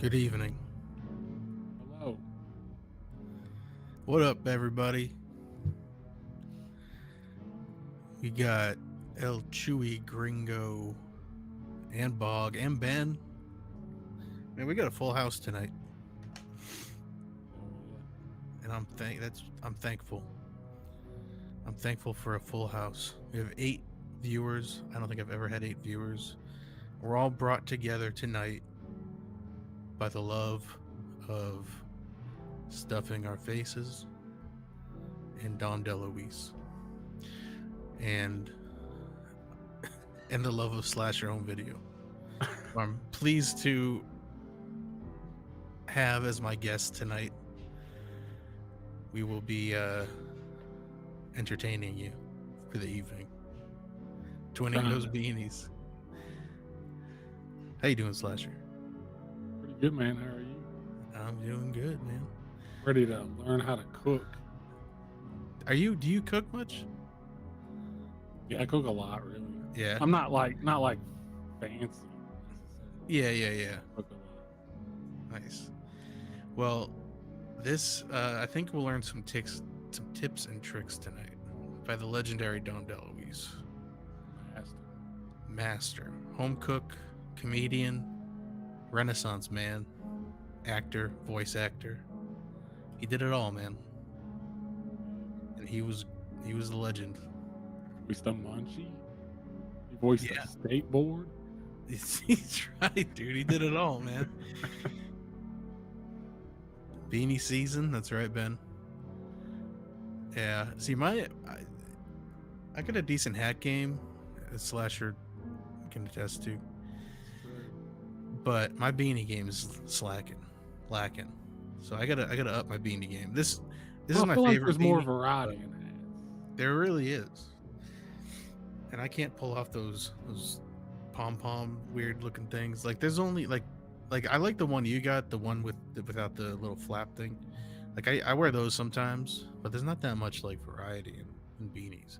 Good evening. Hello. What up, everybody? We got El Chewy, Gringo, and Bog, and Ben. Man, we got a full house tonight, Oh yeah. and I'm thankful. I'm thankful for a full house. We have 8 viewers. I don't think I've ever had 8 viewers. We're all brought together tonight by the love of stuffing our faces and Don DeLuise, and and the love of slasher home video. I'm pleased to have as my guest tonight. We will be entertaining you for the evening, twinning Trying those to. beanies. How you doing, Slasher? Pretty good, man. How are you? I'm doing good, man. Ready to learn how to cook. Are you? Do you cook much? Yeah, I cook a lot, really. Yeah. I'm not like fancy necessarily, Yeah, but yeah, yeah. cook a lot. Nice. Well, this I think we'll learn some tips and tricks tonight by the legendary Don DeLuise, Master. master, home cook, comedian, Renaissance man, actor, voice actor. He did it all, man, and he was a legend. Voiced a munchie. He voiced a Yeah, skateboard. he's right, dude. He did it all, man. Beanie season. That's right, Ben. Yeah. See, I got a decent hat game. A slasher can attest to, Right. but my beanie game is slacking, lacking. So I gotta up my beanie game. This is Well, I my feel like favorite there's more beanie, but variety in hats. there really is. And I can't pull off those pom pom weird looking things. Like there's only like I like the one you got, the one without the little flap thing. Like I wear those sometimes, but there's not that much like variety in beanies.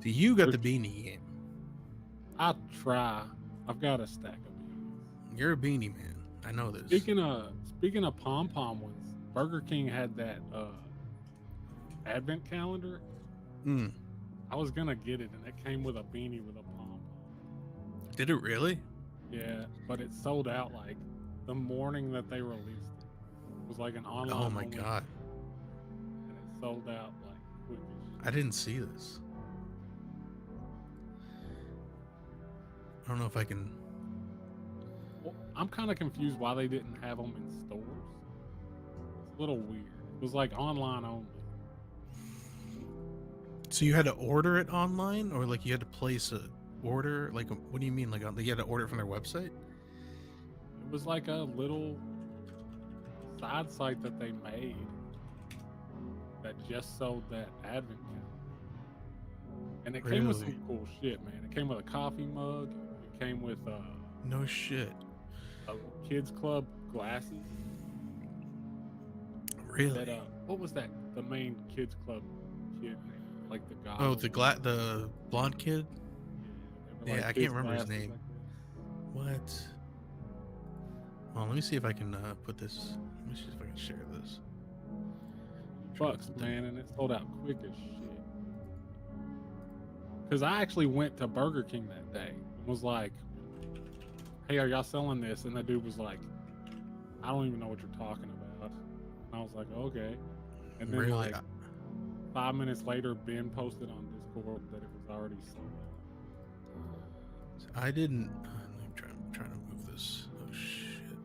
So you got There's, the beanie game. I try. I've got a stack of beanies. You're a beanie man. I know this. Speaking of pom pom ones, Burger King had that advent calendar. Mm. I was gonna get it, and it came with a beanie with a pom pom. Did it really? Yeah, but it sold out like the morning that they released it. It was like an Oh online my only, god. and it sold out like quick as I shit. didn't see this. I don't know if I can. Well, I'm kind of confused why they didn't have them in stores. It's a little weird. It was like online only. So you had to order it online, or like you had to place a order? Like, what do you mean? Like you had to order it from their website? It was like a little side site that they made that just sold that advent calendar. And it came with Really? some cool shit, man. It came with a coffee mug. It came with No shit. a kids club glasses. Really? That what was that? The main kids club kid name, like the Oh, goggles. the blonde kid. Yeah, they were Yeah, like I kids can't remember his glasses name. like this. What? Well, let me see if I can put this. Let me see if I can share this. $20, man, and it sold out quick as shit. Because I actually went to Burger King that day and was like, "Hey, are y'all selling this?" And the dude was like, "I don't even know what you're talking about." And I was like, "Okay." And then Really? like 5 minutes later, Ben posted on Discord that it was already sold out. I didn't. I'm trying to move this. Oh shit.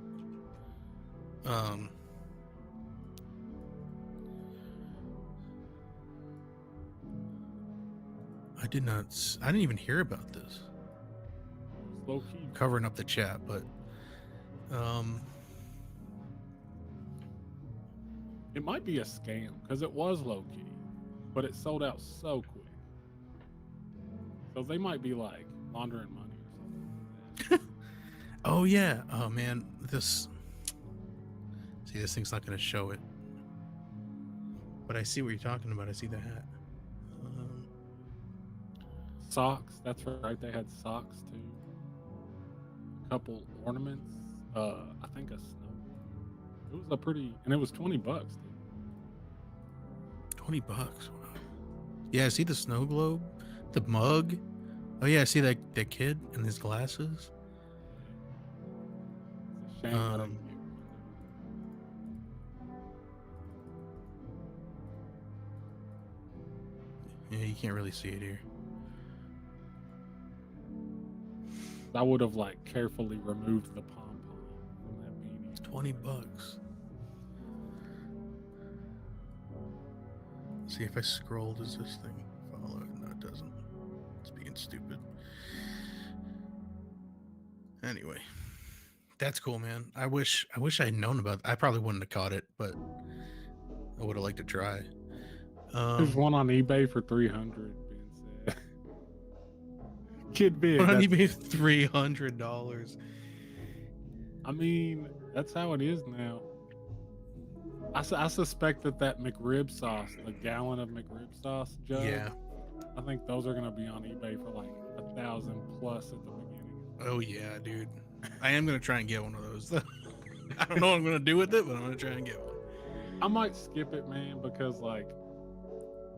Um. I did not. I didn't even hear about this. It was low key. Covering up the chat, but um. It might be a scam because it was low key, but it sold out so quick. So they might be like laundering money or something like that. Oh yeah. Oh man. This. See, this thing's not going to show it, but I see what you're talking about. I see the hat. Socks, that's right. They had socks too. A couple ornaments. I think a snowball. It was a pretty, and it was $20. Dude. $20. Wow. Yeah, see the snow globe, the mug. Oh yeah, I see that kid and his glasses. It's a shame I didn't get one. Yeah, you can't really see it here. I would have like carefully removed the pom pom from that beanie. It's $20. See if I scroll, does this thing follow? No, it doesn't. It's being stupid. Anyway, that's cool, man. I wish I'd known about. I probably wouldn't have caught it, but I would have liked to try. There's one on eBay for $300. Being said, Kid Big. On eBay, $300. I mean, that's how it is now. I suspect that McRib sauce, the gallon of McRib sauce jug, Yeah. I think those are gonna be on eBay for like 1,000 plus at the beginning. Oh yeah, dude. I am gonna try and get one of those. I don't know what I'm gonna do with it, but I'm gonna try and get one. I might skip it, man, because like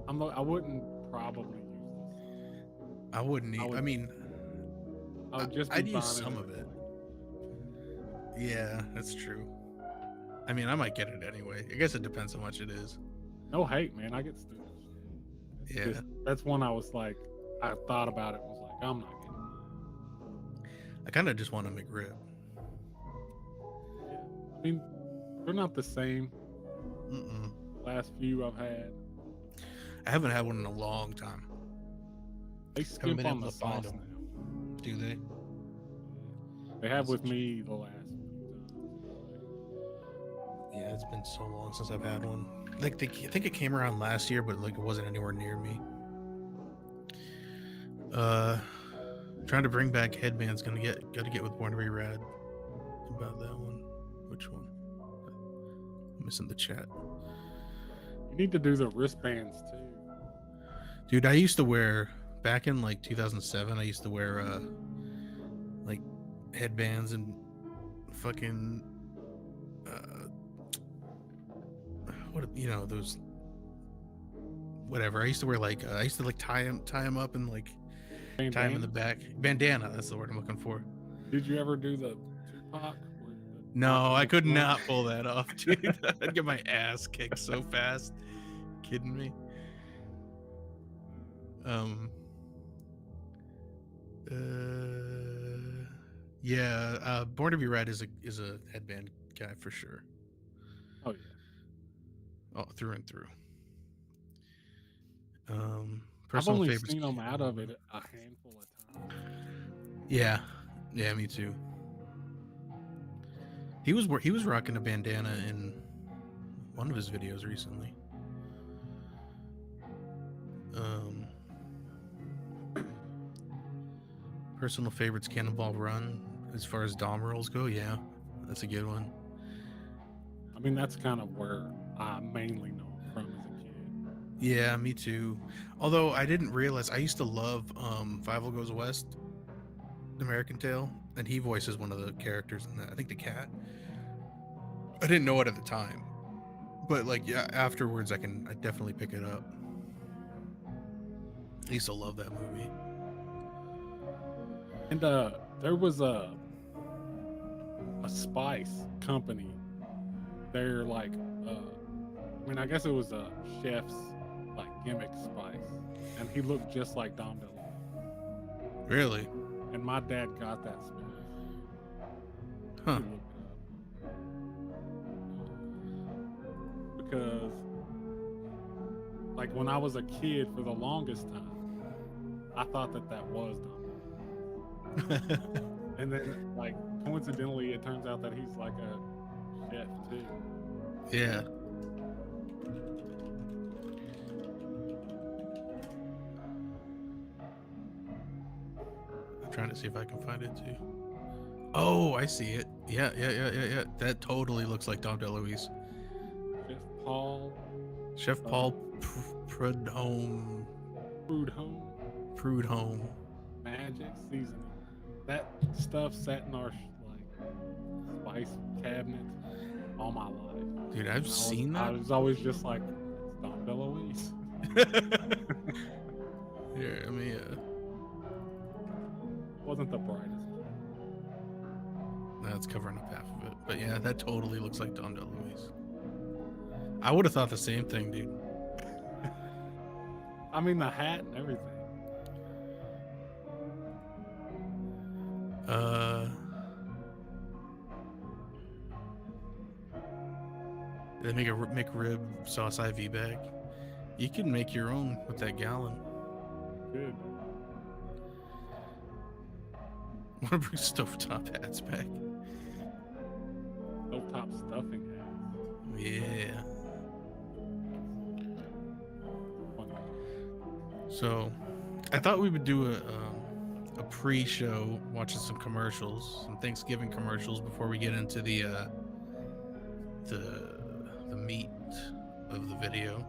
I wouldn't probably use this. I wouldn't. I mean, I would just. I'd use some of it. Yeah, that's true. I mean, I might get it anyway. I guess it depends how much it is. No hate, man. I get stupid shit. Yeah. That's one I was like, I thought about it and was like, I'm not getting it. I kind of just want a McRib. Yeah. I mean, they're not the same. Mm-mm. Last few I've had. I haven't had one in a long time. They skip been on able the to find sauce them. now. Do they? They have with me the last few times. Yeah, it's been so long since I've had one. Like, I think it came around last year, but like it wasn't anywhere near me. Trying to bring back headbands. Gotta get with Born to Be Rad about that one. Which one? I'm missing the chat. You need to do the wristbands too. Dude, I used to wear back in like 2007. I used to wear like headbands and fucking those whatever. I used to wear like tie them up and like tie them in the back. Bandana, that's the word I'm looking for. Did you ever do the Tupac? No, I could not pull that off, dude. I'd get my ass kicked so fast. Kidding me? Yeah, Born to Be Rad is a headband guy for sure. Oh yeah. Oh, through and through. I've Personal only favorites. seen him out of it a handful of times. Yeah, me too. He was rocking a bandana in one of his videos recently. Personal favorites: Cannonball Run. As far as Dom rolls go, yeah, that's a good one. I mean, that's kind of where I mainly know him from as a kid. Yeah, me too. Although I didn't realize, I used to love Fievel Goes West, American Tail, and he voices one of the characters in that. I think the cat. I didn't know it at the time, but like, yeah, afterwards I definitely pick it up. I used to love that movie. And there was a spice company. They're like, I mean, I guess it was a chef's like gimmick spice, and he looked just like Dom DeLuise. Really? And my dad got that spice. Huh. He looked it up. Because, like, when I was a kid, for the longest time, I thought that was Dom. And then, like, coincidentally, it turns out that he's like a chef too. Yeah. I'm trying to see if I can find it too. Oh, I see it. Yeah. That totally looks like Dom DeLuise. Chef Paul Prudhomme. Prudhomme. Magic seasoning. That stuff sat in our like spice cabinet. all my life. Dude, I've And seen I that. was always just like, it's Dom DeLuise. Here, I mean, Wasn't the brightest. that's covering up half of it. But yeah, that totally looks like Dom DeLuise. I would have thought the same thing, dude. I mean, the hat and everything. They make a McRib sauce IV bag. You can make your own with that gallon. Good. Want to bring stovetop hats back? Stovetop stuffing hat. Yeah. Funny. So, I thought we would do a pre-show, watching some commercials, some Thanksgiving commercials before we get into the meat of the video.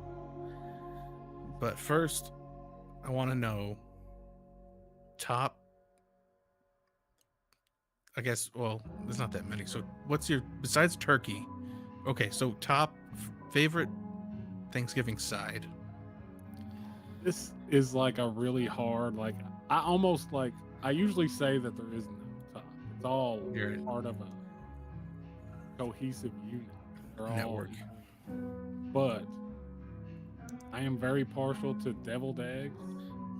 But first, I want to know top. I guess. Well, there's not that many. So, what's your besides turkey? Okay, so top favorite Thanksgiving side. This is like a really hard, like, I almost like, I usually say that there is no top. It's all You're right. part of a cohesive unit. They're all Network. equal. But I am very partial to deviled eggs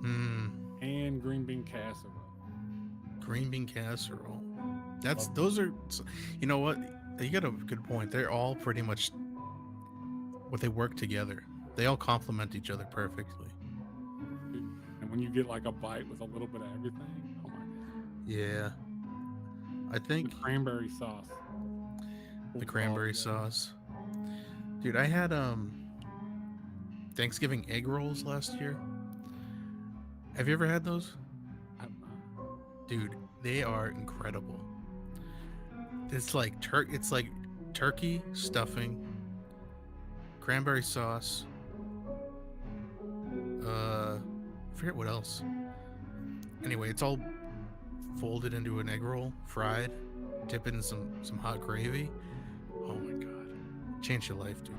and green bean casserole. Green bean casserole. Those are, you know what? You got a good point. They're all pretty much what they work together. They all complement each other perfectly. And when you get like a bite with a little bit of everything, oh my god. Yeah. I think The cranberry sauce. the cranberry sauce. Dude, I had Thanksgiving egg rolls last year. Have you ever had those? Dude, they are incredible. It's like turkey stuffing, cranberry sauce. I forget what else. Anyway, it's all folded into an egg roll, fried, dip it in some hot gravy. Oh my god, change your life, dude.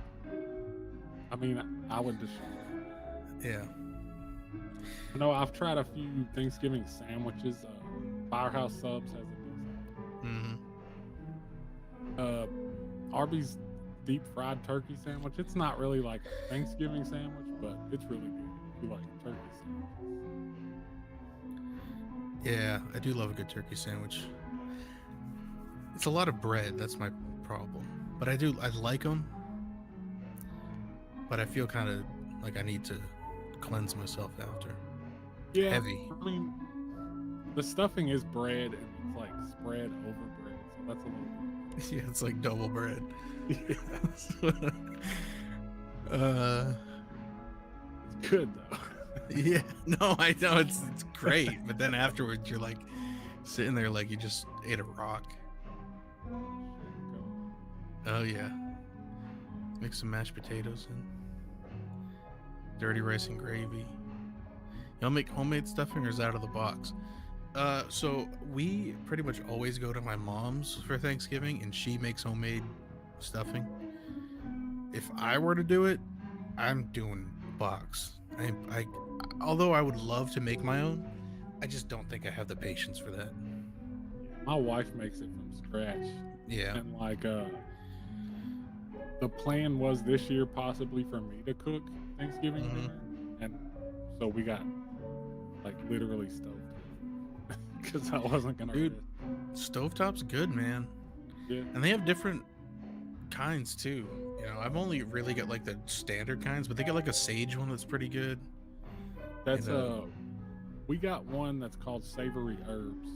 I mean, I would just. Yeah. No, I've tried a few Thanksgiving sandwiches. Firehouse Subs has a decent. Arby's deep fried turkey sandwich. It's not really like a Thanksgiving sandwich, but it's really good if you like turkey sandwiches. Yeah, I do love a good turkey sandwich. It's a lot of bread. That's my problem. But I like them. But I feel kind of like I need to cleanse myself after. Yeah, Heavy. I mean, the stuffing is bread and it's like spread over bread, so that's a little. Yeah, it's like double bread. It's good though. Yeah, no, I know it's great, but then afterwards you're like sitting there like you just ate a rock. Oh yeah, mix some mashed potatoes and dirty rice and gravy. Y'all make homemade stuffing or is it out of the box? So we pretty much always go to my mom's for Thanksgiving, and she makes homemade stuffing. If I were to do it, I'm doing box. I although I would love to make my own, I just don't think I have the patience for that. My wife makes it from scratch. Yeah. And like the plan was this year possibly for me to cook Thanksgiving dinner, and so we got like literally stove because I wasn't gonna. Dude, stovetop's good, man. Yeah. And they have different kinds too. You know, I've only really got like the standard kinds, but they got like a sage one that's pretty good. That's we got one that's called savory herbs.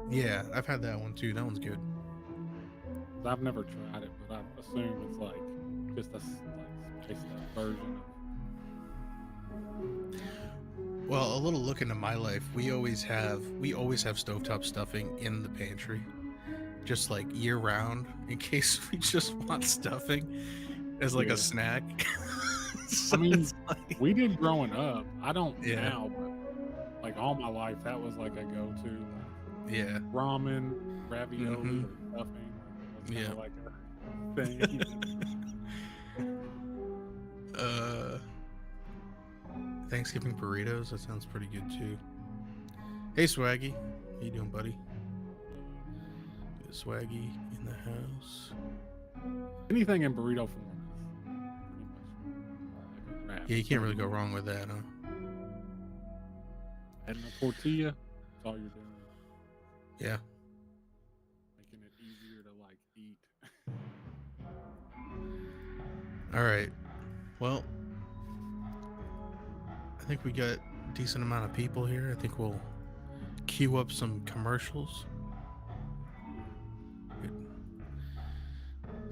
Yeah, I've had that one too. That one's good. I've never tried it, but I assume it's like just a spiced up version of. Well, a little look into my life. We always have stovetop stuffing in the pantry, just like year round, in case we just want stuffing as like a snack. So I mean, like, we did growing up. I don't Yeah. now, but like all my life, that was like a go-to. yeah, Ramen, ravioli, Mhm. or stuffing. It was kinda Yeah. like Same. Thanksgiving burritos. That sounds pretty good too. Hey, Swaggy. How you doing, buddy? Good Swaggy in the house. Anything in burrito form is pretty much like a wrap. Yeah, you can't really go wrong with that, huh? Adding a tortilla, that's all you're doing. Yeah. Making it easier to like eat. All right. Well, I think we got a decent amount of people here. I think we'll queue up some commercials.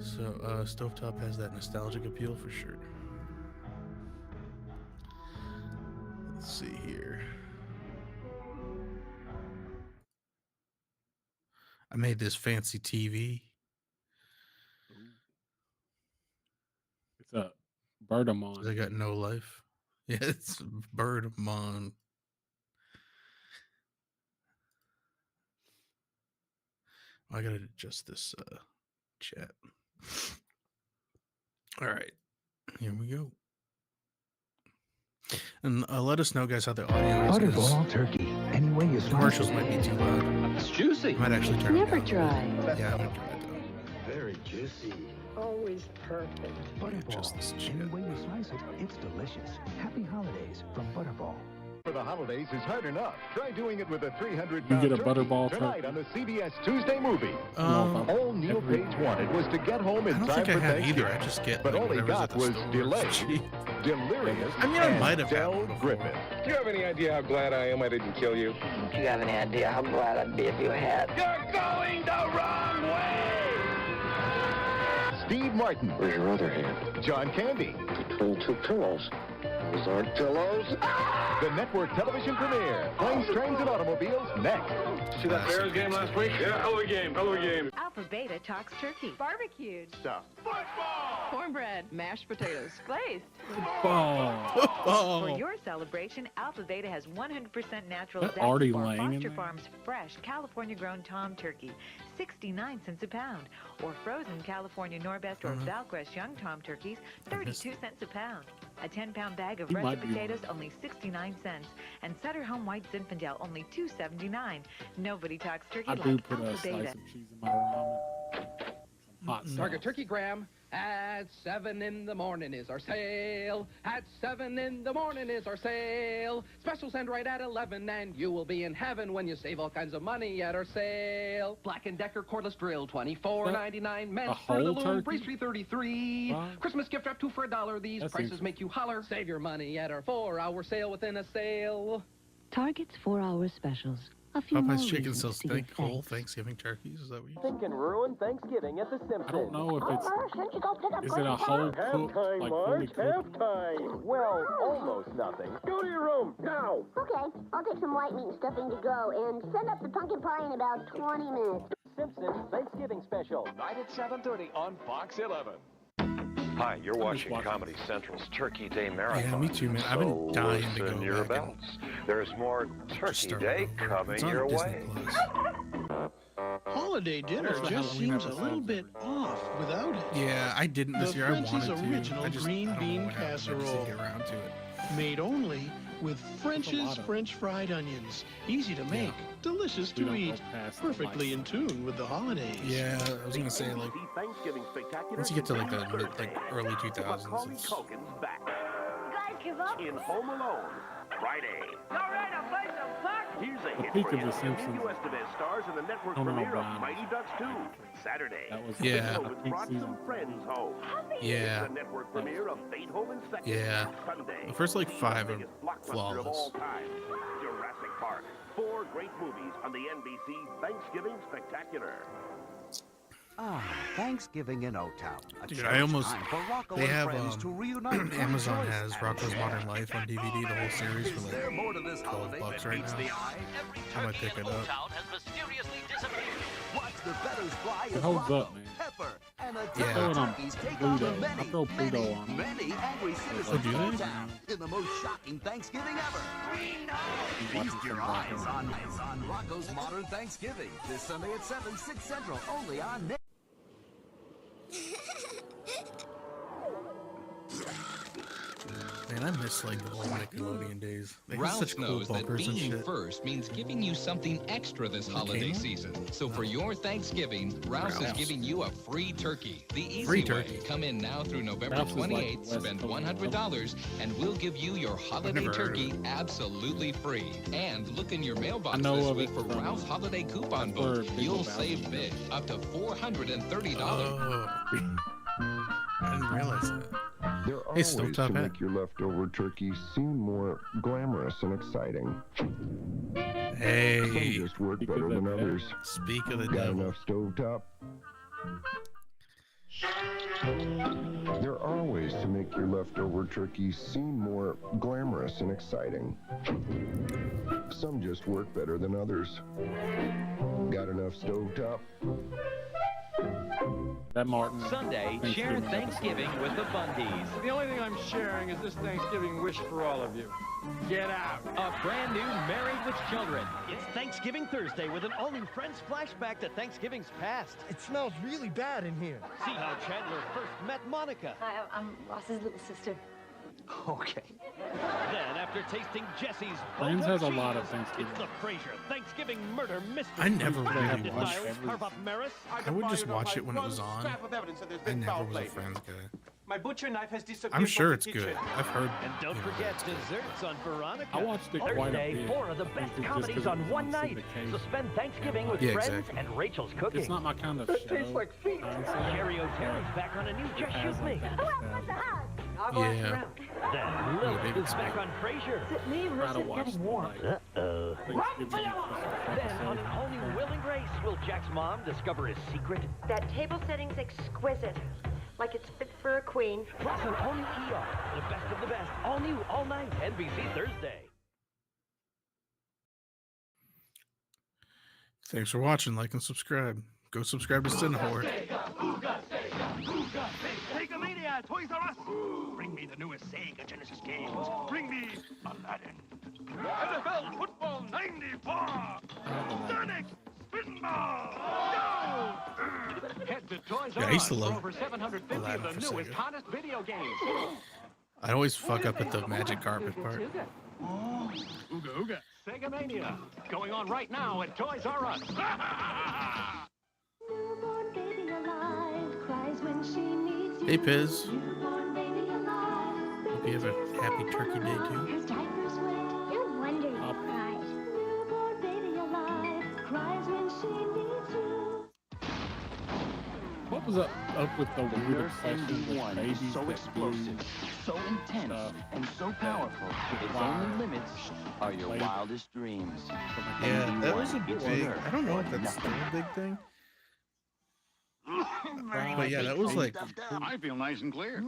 So, Stovetop has that nostalgic appeal for sure. Let's see here. I made this fancy TV. It's a Bertamon. I got no life. Yeah, it's Birdmon. I gotta adjust this chat. All right, here we go. And let us know, guys, how the audio is. Butterball turkey. Any way you slice Commercials it. might be too loud. It's juicy. I might actually turn it Never down. tried. Yeah, I'm gonna try it though. Very juicy. Always perfect. Butterball. Adjust this Any chat. way you slice it, it's delicious. Happy holidays from Butterball. For the holidays is hard enough. Try doing it with a 300 You get a turkey Butterball tonight turkey. on the CBS Tuesday movie. All Neil Every- Page wanted was to get home I in don't time think I for have either. Thanksgiving. I just get But like, all he whatever's at got the was store. delayed, Cheap. delirious, I mean, I and might have had Del one before. Griffin. Do you have any idea how glad I am I didn't kill you? Do you have any idea how glad I'd be if you had? You're going the wrong way! Steve Martin, Where's your other hand? John Candy, Between two pillows. Those aren't pillows. the network television premiere, Planes, Trains, and Automobiles, next. See that Bears game last week? Yeah, hell of a game, hell of a game. Alpha Beta talks turkey, Barbecued. Stuff. Cornbread. Mashed potatoes. glazed. Oh. For your celebration, Alpha Beta has 100% natural That zest already for laying in Foster there? Farms fresh California-grown tom turkey, 69 cents a pound, or frozen California Norbest or Valquest young tom turkeys, 32 cents a pound. A 10-pound bag of He russet might be potatoes, wrong. only 69 cents, and Sutter Home White Zinfandel, only $2.79. Nobody talks turkey I like do put a Alpha slice Beta. of cheese in my ramen. Some hot sauce. Target turkey gram. At 7 in the morning is our sale. At 7 in the morning is our sale. Specials end right at 11, and you will be in heaven when you save all kinds of money at our sale. Black & Decker cordless drill, $24.99. Men's whole for the loom, turkey? breeze $3.33. Wow. Christmas gift wrap 2 for $1. These That prices seems- make you holler. Save your money at our 4-hour sale within a sale. Target's 4-hour specials. A few more Popeye's chicken reasons sells to give whole thanks. Thanksgiving turkeys. Is that what you Think can ruin Thanksgiving at the Simpsons. I don't know if it's. Is it a whole cooked, like fully cooked? Halftime. Well, almost nothing. Go to your room now. Okay, I'll take some white meat and stuffing to go, and set up the pumpkin pie in about 20 minutes. Simpsons Thanksgiving Special. Night at 7:30 on Fox 11. Hi, you're watching watching Comedy Central's Turkey Day Marathon. Yeah, me too, man. I've been So dying to loosen go your back and belts. There's more just Turkey start Day over. coming It's on your Disney way. Plus. Holiday dinner What's the just Halloween seems a episode little bit every off without it. Yeah, I didn't this The year. I French's wanted to. original I just, green I don't know bean what happened. I just didn't casserole. get around to it. Made only with French's lot of- French fried onions. Easy to make, delicious We to don't go eat, past the perfectly in lights. tune with the holidays. Yeah, I was gonna say like Thanksgiving Spectacular. once you get to like the early 2000s, it's, back Guys, give up. in Home Alone Friday. All right, I'll play some puck. Here's a The hit peak for of you. The Simpsons. Emilio Estevez stars in the network Conan premiere of O'Brien. Mighty Ducks 2. Saturday. That was Yeah. the With peak brought season. some friends home. yeah. The network premiere of Beethoven Second. Yeah. Sunday. The first like 5 are Biggest blockbuster of all flawless. time. Jurassic Park. 4 great movies on the NBC Thanksgiving Spectacular. Thanksgiving in O-Town. Dude, I almost they have Amazon has Rocco's Modern Life on DVD, the whole series for like $12 right now. I might pick it up. It holds up, man. Yeah. Throw it on Pluto. I throw Pluto on. Many angry Oh, do citizens they? of town in the most shocking Thanksgiving ever. Feast Feast your eyes on Rocco's Modern Thanksgiving this Sunday at 7, 6 Central, only on Nick. miss like the old Nickelodeon days. They had Ralph's such cool knows that bumpers and being shit. first means giving you something extra this holiday season. So for your Thanksgiving, Ralph's is giving you a free turkey. The easy Free way. turkey. Come in now through November Ralph's is like 28th, West spend Coast $100, and we'll give you your holiday never heard of turkey absolutely free. And look in your mailbox I know this of week it for from, Ralph's holiday coupon I've heard book. people You'll vouch save for big, up to $430. Oh, I didn't realize that. There are Hey, ways to Stovetop hat. make your leftover turkey seem more glamorous and exciting. Some Hey, just work Speak of better the than devil. others. speak of the Got devil. enough stovetop? There are ways to make your leftover turkey seem more glamorous and exciting. Some just work better than others. Got enough stovetop? That Martin. Sunday, share Thanksgiving with the Bundys. The only thing I'm sharing is this Thanksgiving wish for all of you. Get out. A brand new Married with Children. It's Thanksgiving Thursday with an all-new Friends flashback to Thanksgiving's past. It smells really bad in here. See how Chandler first met Monica. Hi, I'm Ross's little sister. Okay. Then, after tasting Jesse's Friends has a lot of cheese, Thanksgiving. It's the Frasier Thanksgiving murder mystery. I never They really have Did watched. Niles carve up Maris? I would just watch it when it was on. I never was a Friends guy. My butcher knife has disappeared. I'm sure it's good. I've heard. And don't forget desserts on Veronica. I watched it quite a Thursday, bit. 4 of the best Just comedies 'cause on it was one night. syndication. So spend Thanksgiving with Yeah, friends exactly. and Rachel's cooking. It's not my kind of show. tastes like feet. Jerry O'Terry's back on a new Just Shoot Me. I'll go ask Yeah. around. Then Lilith David is back Spade. on Frasier. Is it me or Try is to it watch getting the, warm? like, Uh-oh. Thanksgiving Then on an episode. all-new Will and Grace, will Jack's mom discover his secret? That table setting's exquisite. Like it's fit for a queen. Plus an all-new ER, the best of the best, all new, all night, NBC Thursday. Thanks for watching. Like and subscribe. Go subscribe to Cinehorde. Sega Mania, Toys R Us. Bring me the newest Sega Genesis games. Bring me Aladdin. NFL Football 94. Sonic Spinball. Go! Head to Toys Yeah, I R used Us to for love over 750 of Aladdin the for newest, Sega. hottest video games. I always fuck up at the magic carpet part. Oh, Ooga Ooga. Sega Mania. Going on right now at Toys R Us. Newborn baby alive cries when she needs you. Hey, Piz. Newborn baby alive. Hope you have a happy turkey day too. Her diaper's wet. No wonder he cries. Newborn baby alive cries when she needs you. What was up with the weird obsession with MB1 babies is so that explosive, do so intense, and so powerful. Its Wow. only limits are your Played- wildest dreams. Yeah, that was a It's big. Nerf I don't know if or that's still a nothing. big thing. But yeah, that was like I feel nice and clear.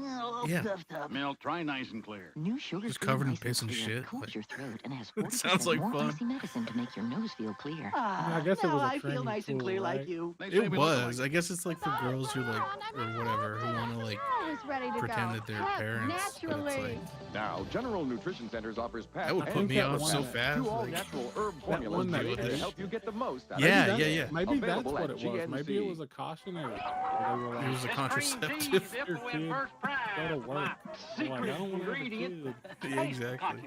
Yeah. Mel, try nice and clear. New sugar just covered in piss and shit. cools Like, your throat and has it 40% sounds like more fun. easy medicine to make your nose feel clear. I guess it was a I feel trendy nice and tool, clear right? like you. It was. I guess it's like for girls who like or whatever who want to like pretend that they're parents. But it's like Now, General Nutrition Centers offers past that would put and me present off so plans. fast. Two Like, all-natural herb That formulas one that made to ate. help you get the most out of Yeah, it. yeah, yeah. Maybe that's Available what at it was. Maybe it GNC. was a cautionary. They were like, it was a contraceptive. your kid, go to work. Like, I don't want to have a kid. Yeah, exactly.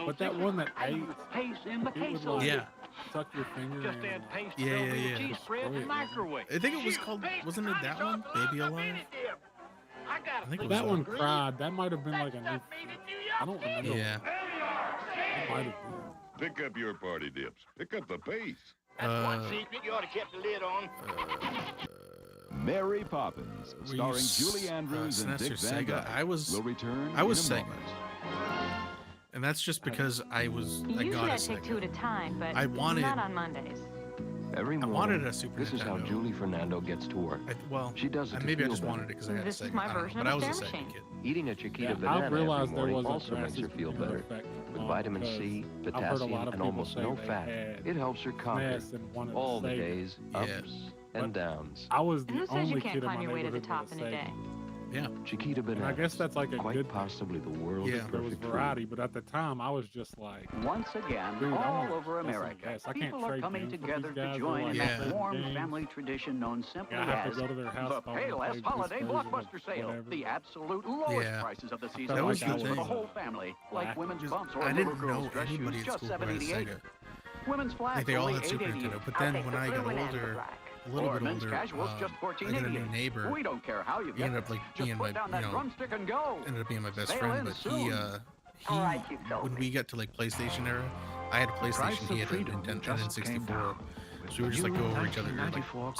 But that one that ate, Paste in the it would like Yeah. suck your finger Just in. add and, paste, Yeah, throw yeah, in the yeah. cheese spread, and microwave. I think it was called. Wasn't it that one? Baby Alive. I think it was that one cried. That might have been like a new. I don't remember. Yeah. It might have been. Pick up your party dips. Pick up the pace. secret you ought to keep the lid on. Mary Poppins, Were you starring Julie Andrews and SNES or Dick Van Sega? Dyke, will return I was in a Sega. moment. And that's just because I Usually got I a take two Sega. at a time, but I wanted- not on Mondays. Every I morning, wanted a Super this is how Nintendo. Julie Fernando gets to work. Well, She does it to maybe I feel just better. wanted it because I had a This is Sega. my I don't know, version but of I was a a Fair Sega Machine. kid. Eating a Chiquita Yeah, banana I've realized every there morning was a also makes her drastic feel better. effect With on vitamin because C, I've heard a potassium, lot of and people almost say no they fat, had it helps her conquer SNES and wanted to all the save it. days, Yeah. ups and downs. I was And the who says only you kid can't in my climb your way to the neighborhood top with in a Sega. day? Yeah. Chiquita And I guess that's like a quite good possibly the world's Yeah. there was perfect variety, but at the time I was just like, Once again, dude, I all wanna over listen to America, this. I can't people are trade coming games with together these to guys. They're join like in that selling warm games. family tradition known simply Yeah, I have as to go to their house the if I wanna Payless play this Holiday version of Blockbuster Sale. whatever. The absolute lowest Yeah. prices of the I season felt That on was like the I games was for the thing. whole family, like black. women's Just, bumps or I little didn't girls' know dress anybody shoes, at just school who had a $7.88. Sega. Women's I flats think they all only had Super $8.88. Nintendo. But I'll then take when the I got blue and older, black. a little Or bit men's older, casuals, just I got a new $14.88. neighbor. We don't care how you He get ended it. up like Just being put my, down that drumstick and go. ended up being my best Sail friend. in But soon. All right, you told when me. we got to like PlayStation era, I had a PlayStation, he had a Nintendo N64. So we would just like go over each other and like swap,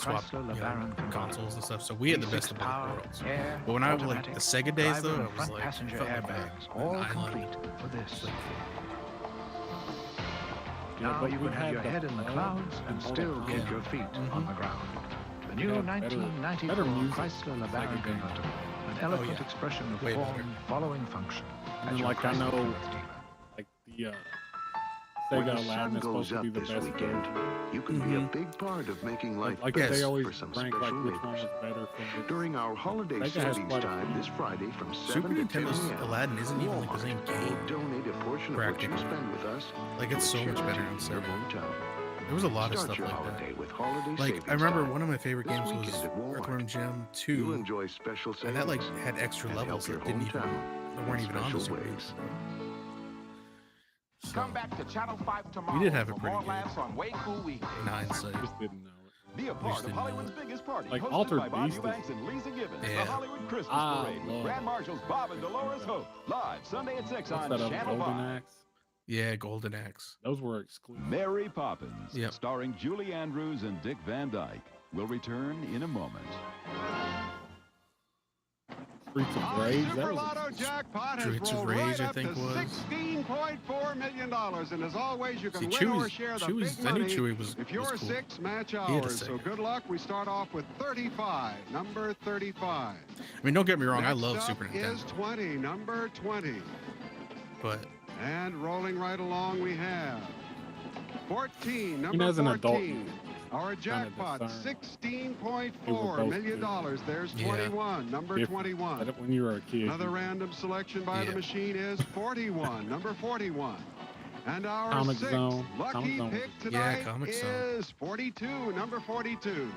consoles and stuff. So we had the best of both worlds. But when I was like the Sega days though, I was like, I felt like an island. for this. Like, Now you can have your head in the clouds and still keep your feet on the ground. The new 1994 Chrysler LeBaron convertible, an eloquent expression of form following function. And then, like I know, like the When Sega the sun Aladdin is supposed goes to up be the this best weekend, version. you can be a big part of making life Like best they always for some rank like special which one neighbors. was better for During our holiday Sega has savings quite a time few. this Friday from Super 7 to 10 Nintendo's a.m., Aladdin isn't even like the same game. will donate a portion of what you Practically. spend with us. Like it's to so much better charity on in your Sega. hometown. There was a lot of Start stuff your like holiday that. with holiday Like savings I remember time. one of my favorite This games was weekend at Walmart. Earthworm Jim You'll 2, enjoy special and that like savings had extra and levels help that your didn't even hometown that weren't even on the special Super ways. Nintendo. So, Come back to Channel 5 tomorrow we did have a for pretty more good laughs on Way Cool Weekdays. in hindsight. Just didn't know it. Be a We part just of didn't know Hollywood's it. biggest party, Like, hosted Altered by Bob Beast is- Eubanks and Lisa Gibbons. Yeah. The Hollywood Christmas I Parade. love Grand it. Marshals Bob and Dolores Hope. Live Sunday at 6 What's on that up, Channel Golden 5. Axe? Yeah, Golden Axe. Those were exclusive. Mary Poppins, Yep. starring Julie Andrews and Dick Van Dyke, will return in a moment. Streets of Our Rage. Super That Lotto was jackpot has Streets of rolled Rage, right I up think to was. $16.4 million. And as always, you can See, win or Chewy's- share the Chewy's- big I knew money. Chewy was If you're cool. 6, match He had a ours. So Sega. good luck. We start off with 35, number 35. I mean, don't get me wrong, I Next love up Super is Nintendo, 20, number 20. but And rolling right along, we have 14, Even number as an adult, 14. Our jackpot, discern. $16.4 both million. good. There's Yeah. 21, number different. 21. But when you were a kid, Another you- random selection by the Yeah. machine is 41, number 41. And our Comic sixth Zone. Comic lucky Zone was pick a- Yeah, tonight Comic Zone. is 42, number 42.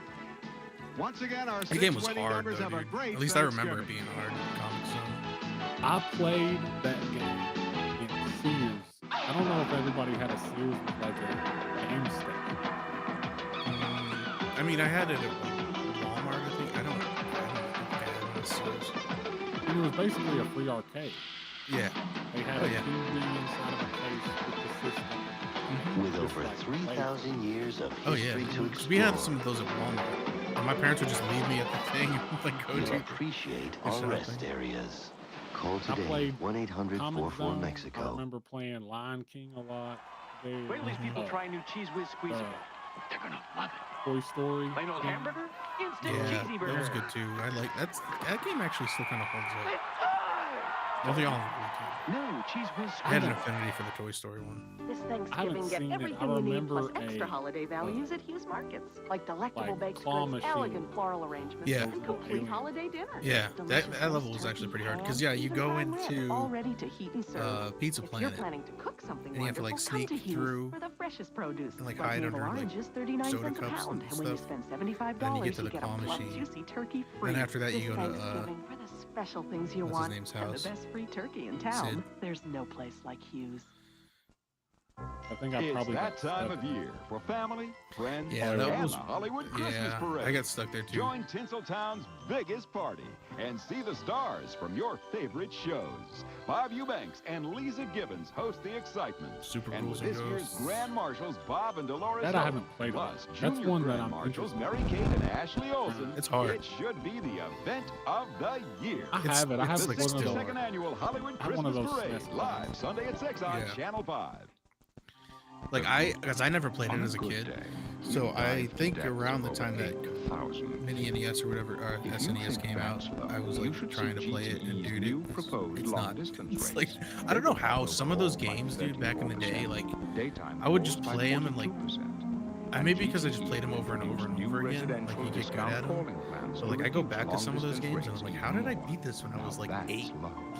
Once again, our the six game was winning hard numbers though, have a dude. great At least I remember it Thanksgiving. being hard. Comic Zone. I played that game in Sears. I don't know if everybody had a Sears with like a game station. I mean, I had it at Walmart. I think I don't think I had it at Sears. And it was basically a free arcade. Yeah. They had Oh, a yeah. TV inside of a case with the system. With over 3,000 years of Oh yeah. history to 'Cause we had explore, some of those at Walmart, and my parents would just leave me at the thing, and, like go you'll to. appreciate the our shopping. rest areas. Call I today, played 1-800-44 Comic Zone. I Mexico. remember playing Lion King a lot. They, Wait till these people try new Cheese Whiz Squeezer. They're gonna love it. Toy Story. Plain old hamburger? Instant Yeah, cheesy that burger. was good too. I like that game actually still kind of holds up. Well, they all No, Cheese Whiz I had an Squeezer. affinity for the Toy Story one. This haven't Thanksgiving, get seen it. everything I you need remember plus extra a, holiday values at Hughes Markets, like delectable like baked claw goods, machine. elegant floral arrangements, Yeah. and complete holiday dinners. Yeah, Delicious that level roast was actually turkey, pretty hard ham, because yeah, you even go prime rib, into all ready to heat and serve. Pizza If Planet, you're planning to cook something and you have to like wonderful, come sneak to Hughes through for the freshest produce. and like Like hide navel under like oranges, 39 soda cents a cups pound, and and when you stuff. spend $75, Then you get to the get claw a plump, machine. juicy turkey free. Then after that, This you go to Thanksgiving for the special things you what's his want name's and house? the best free turkey in town. Sid. There's no place like Hughes. I think I It's probably that got time stuck. of year for family, friends, Yeah, and that was the Hollywood Christmas yeah. Parade. I got stuck there too. Join Tinseltown's biggest party and see the stars from your favorite shows. Bob Eubanks and Lisa Gibbons host the excitement. Super and Ghouls with and this year's Ghosts. Grand Marshals, Bob and Dolores That I Hope, haven't played. plus That's Junior one that Grand I'm Marshals, interested Mary Kate and Ashley Olsen. It's hard. It should be the event of the year. I have it. I have it's one like of The still- those. second annual Hollywood I have one of Christmas those Parade, SNES live games. Sunday at 6 on Yeah. Channel 5. Like because I never played it as a kid, so I think around the time that Mini NES or whatever SNES came out, I was like trying to play it, and dude, it's not. It's like I don't know how some of those games, dude, back in the day, like I would just play them and like maybe because I just played them over and over and over again. Like you get good at them. So like I go back to some of those games and I'm like, how did I beat this when I was like 8?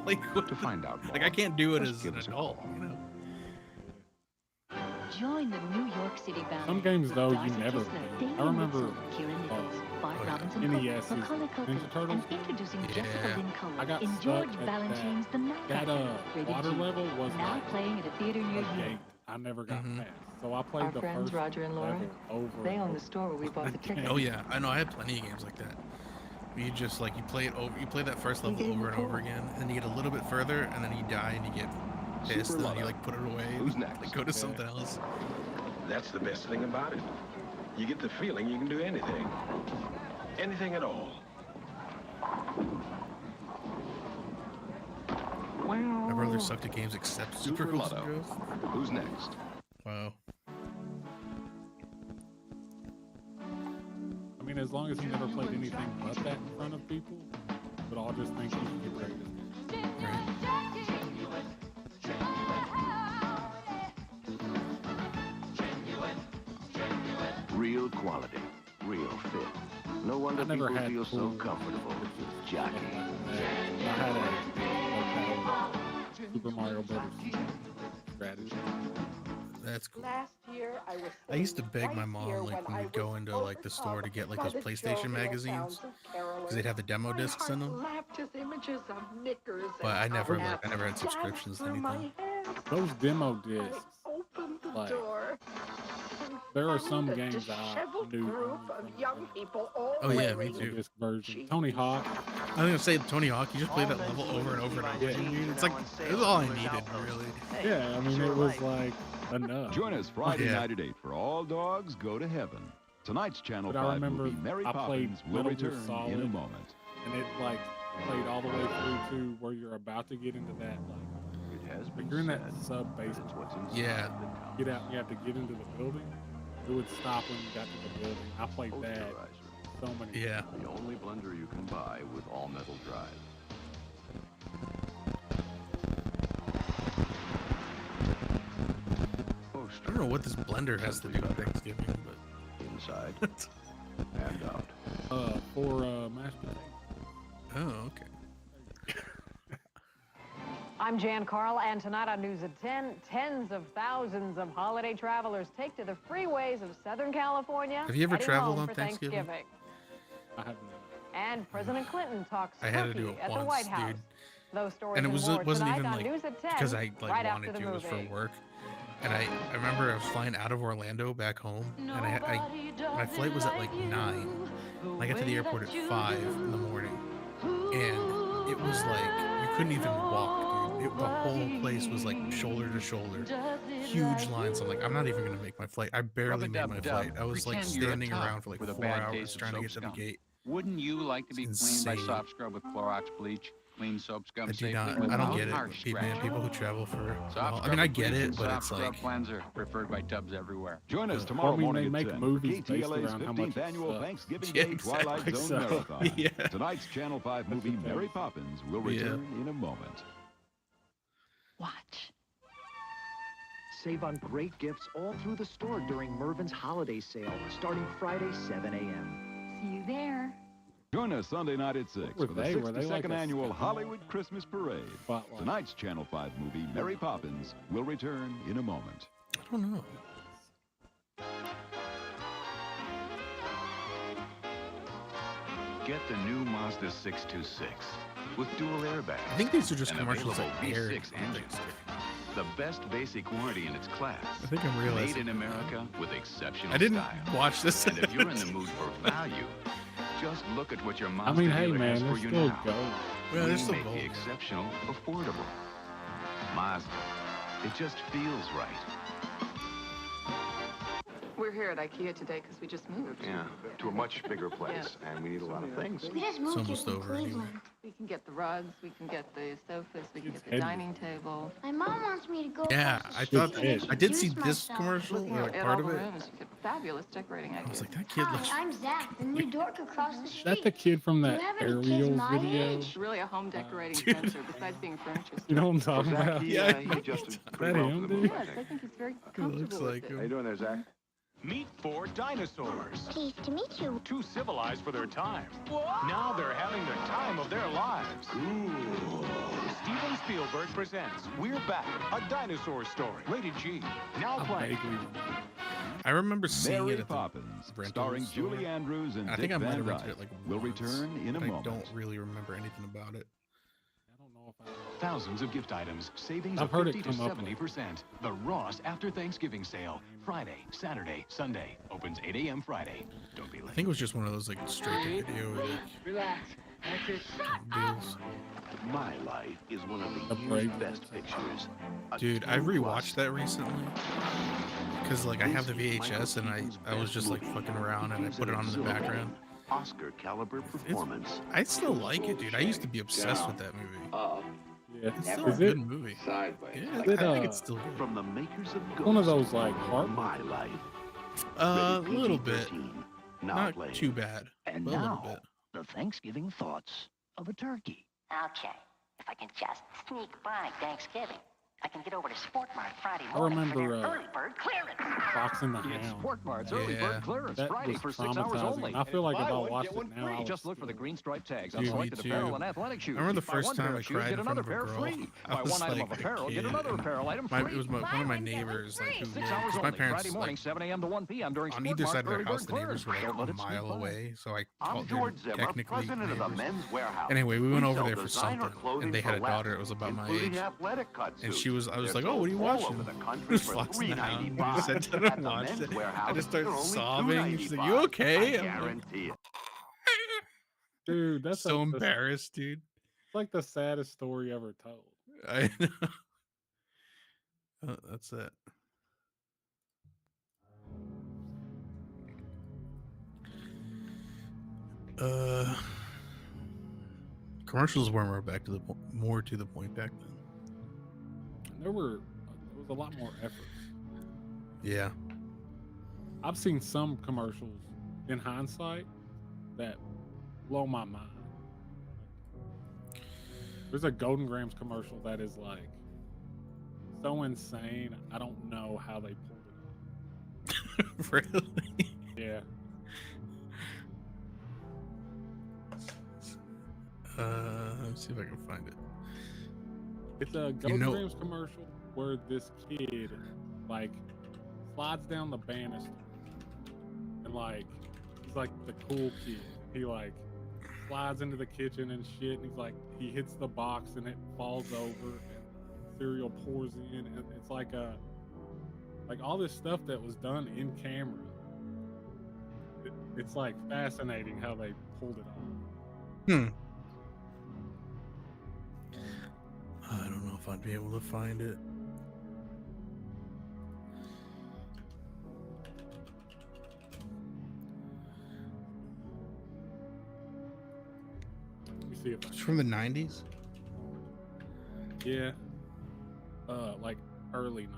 Like what To find out like more, I can't do it just as give an us a adult, call. you know? Join the New York City Ballet. Some games though you Darcy never Kistler, beat. David I remember Mitchell, Kieran Nichols, Bart Robinson Cook, NES's Macaulay Culkin, Ninja Turtles. and introducing Jessica Lynn I Cullen got in stuck George at Balanchine's The Night that Rated water G. level was Now like playing at a theater near a you. gate I never got past. So I played Our the friends first Roger and Laura, level over. they own the store where we bought the tickets. Oh yeah, I know. I had plenty of games like that. You just like you play that first level over and over again, and you get a little bit further, and then you die, and you get pissed, and then you like put it away. Who's next? Like go to something else. That's the best thing about it. You get the feeling you can do anything. Anything at all. My brother sucked at games except Super Ghosts and Ghosts. Who's next? Wow. I mean, as long as he never played anything but that in front of people, but I'll just think he can get great at Real quality, real fit. No wonder I never people had feel so cool comfortable with Jockey. I had a Super Mario Brothers strategy. That's cool. Last year, I was I used to beg my mom like when we'd go into like the store to get like those PlayStation magazines because they'd have the demo discs in them. But I never had subscriptions to anything. Those demo discs, like, there are some games I knew. Oh yeah, me too. Disc version. Tony Hawk. I was gonna say Tony Hawk. You just play that level over and over and over again. Dude. It's like it was all I needed, really. Yeah, I mean it was like enough. Join us Friday night at 8 for All Dogs Go to Heaven. Tonight's Channel 5 movie Mary Poppins will return in a moment. And it like played all the way through to where you're about to get into that like you're in that sub basement. Yeah. Get out. You have to get into the building. It would stop when you got to the building. I played that so many. Yeah. The only blender you can buy with all metal drive. I don't know what this blender has to do with Thanksgiving, but inside and out. For mashed potatoes. Oh, okay. I'm Jan Carl, and tonight on News at 10, tens of thousands of holiday travelers take to the freeways of Southern California. Have you ever heading traveled home on for Thanksgiving? I haven't. And President Clinton talks I had to do turkey it at the once, White House. dude. Those stories And it and was more wasn't tonight even on like News at 10, because I like right after wanted the to. It was for movie. work. And I remember I was flying out of Orlando back home, and my flight was at like 9. I got to the airport at 5 in the morning, and it was like you couldn't even walk, dude. The whole place was like shoulder to shoulder, huge lines. I'm like, I'm not even gonna make my flight. I barely made my flight. I was like standing around for like 4 hours trying to get to the gate. Wouldn't you like to be cleaned by insane. soft scrub with Clorox bleach? Clean soap scum I do safely not. I without don't get it. harsh People scratching. who travel for. Soft Well, I scrub mean, I with get bleach it, and but soft it's scrub like. cleanser preferred by tubs everywhere. Join us I tomorrow mean, morning they at make 10. movies based KTLA's around how much 15th it annual sucks. Thanksgiving Yeah, Day Twilight exactly Zone so. Marathon. Yeah. Tonight's Channel 5 movie Mary Poppins will return in a moment. Watch. Save on great gifts all through the store during Mervyn's holiday sale, starting Friday, 7 a.m. See you there. Join us Sunday night at 6 Were for the they 62nd like a annual spotlight? Hollywood Christmas Parade. Spotlight. Tonight's Channel 5 movie Mary Poppins will return in a moment. I don't know. Get the new Mazda 626 with dual airbags. I think these are just and commercials that available aired V6 on engine. Thanksgiving. The best basic warranty in its class. I think I'm realizing. Made in America with exceptional I didn't style. watch this. And if you're in the mood for value, just look at what your Mazda I mean, hey dealer man, has there's for you still now. gold. Well, there's We still make gold. the exceptional affordable. Mazda. It just feels right. We're here at IKEA today because we just moved. Yeah, to a much bigger place, and we need a lot of things. We just It's moved here almost from over anyway. Cleveland. We can get the rugs, we can get the sofas, we can get the heavy. dining table. My mom wants me to go. Yeah, across the I street thought and I did see introduce this myself. commercial, Looking or like at part all of the it. rooms, you get fabulous decorating I was ideas. like, that kid looks. Hi, I'm Zach, the new dork across the Is street. that the kid from Do that you have any kids Ariel my video? age? It's really a home decorating Dude. center besides being a furniture store. You know what I'm talking about? He Yeah, adjusted That pretty well him, for the dude? movie. Yes, I think he's very He looks comfortable like with him. How you doing there, Zach? Meet 4 dinosaurs. Pleased to meet you. Too civilized for their time. Now they're having the time of their lives. Steven Spielberg presents We're Back, a dinosaur story. Rated G. Now playing. I remember seeing Mary it at the Poppins, rental starring store. Julie Andrews and I think Dick I might Van have rented Dyke, it like will once, return in a but moment. I don't really remember anything about it. Thousands of gift items, savings I've of heard it 50 to come up 70%. The Ross After Thanksgiving Sale. Friday, Saturday, Sunday. Opens 8 a.m. Friday. Don't be I late. think it was just one of those like straight to video like Relax. That's it. deals. My Life is one of the year's best pictures. Dude, I rewatched that recently because like I have the VHS and I was just like fucking around and I put it on in the background. Oscar caliber performance. I still like it, dude. I used to be obsessed with that movie. Yeah. It's still a good movie. Yeah, I think it's still good. From the makers of Ghost. One of those like heart. My Life. A little bit. PG-13. Not playing. too bad. And but a little now, bit. the Thanksgiving thoughts of a turkey. Okay, if I can just sneak by Thanksgiving, I can get over to Sport Mart Friday I morning for remember their early bird clearance. Fox in the It's Hound. Sport Mart's early bird clearance That Friday was for 6 hours traumatizing. only. I feel like if Buy I one, watched get it one now, I free. would Just look for the green striped tags on Dude, me selected apparel too. and athletic shoes. I remember the Buy first one time pair I of shoes, cried get in another front of a pair girl. free. I Buy was one item like of a apparel, get kid, another and apparel item It free. was one of my neighbors, like who 6 lived, hours 'cause my only. parents Friday morning, like 7 a.m. to 1 p.m. during on Sport either Mart side of their early house, bird the neighbors clearance. were like Don't let a it sneak mile by. away, so I I'm called George them Zimmer, technically president of the neighbors. Men's Warehouse. Anyway, we went over sell there for designer something, clothing and they had a for less, daughter that was about my including age. athletic cut And suits. she was, I was They're like, "Oh, what are you sold all watching?" over the country It was for Fox in the Hound. $3.95. I just sat down At and the watched Men's it. I Warehouse, just they're started only sobbing. She's like, $2.95. "You okay?" I I'm like, guarantee it. Dude, that's so embarrassed, dude. It's like the saddest story ever told. I know. That's it. Commercials were more to the point back then. There was a lot more effort. Yeah. I've seen some commercials in hindsight that blow my mind. There's a Golden Grams commercial that is like so insane. I don't know how they pulled it off. Really? Yeah. Let me see if I can find it. It's a Golden Grams commercial where this kid like slides down the banister and like he's like the cool kid. He like slides into the kitchen and shit, and he's like he hits the box and it falls over and cereal pours in, and it's like all this stuff that was done in camera. It's like fascinating how they pulled it off. I don't know if I'd be able to find it. Let me see if It's from the 90s? Yeah. Like early 90s.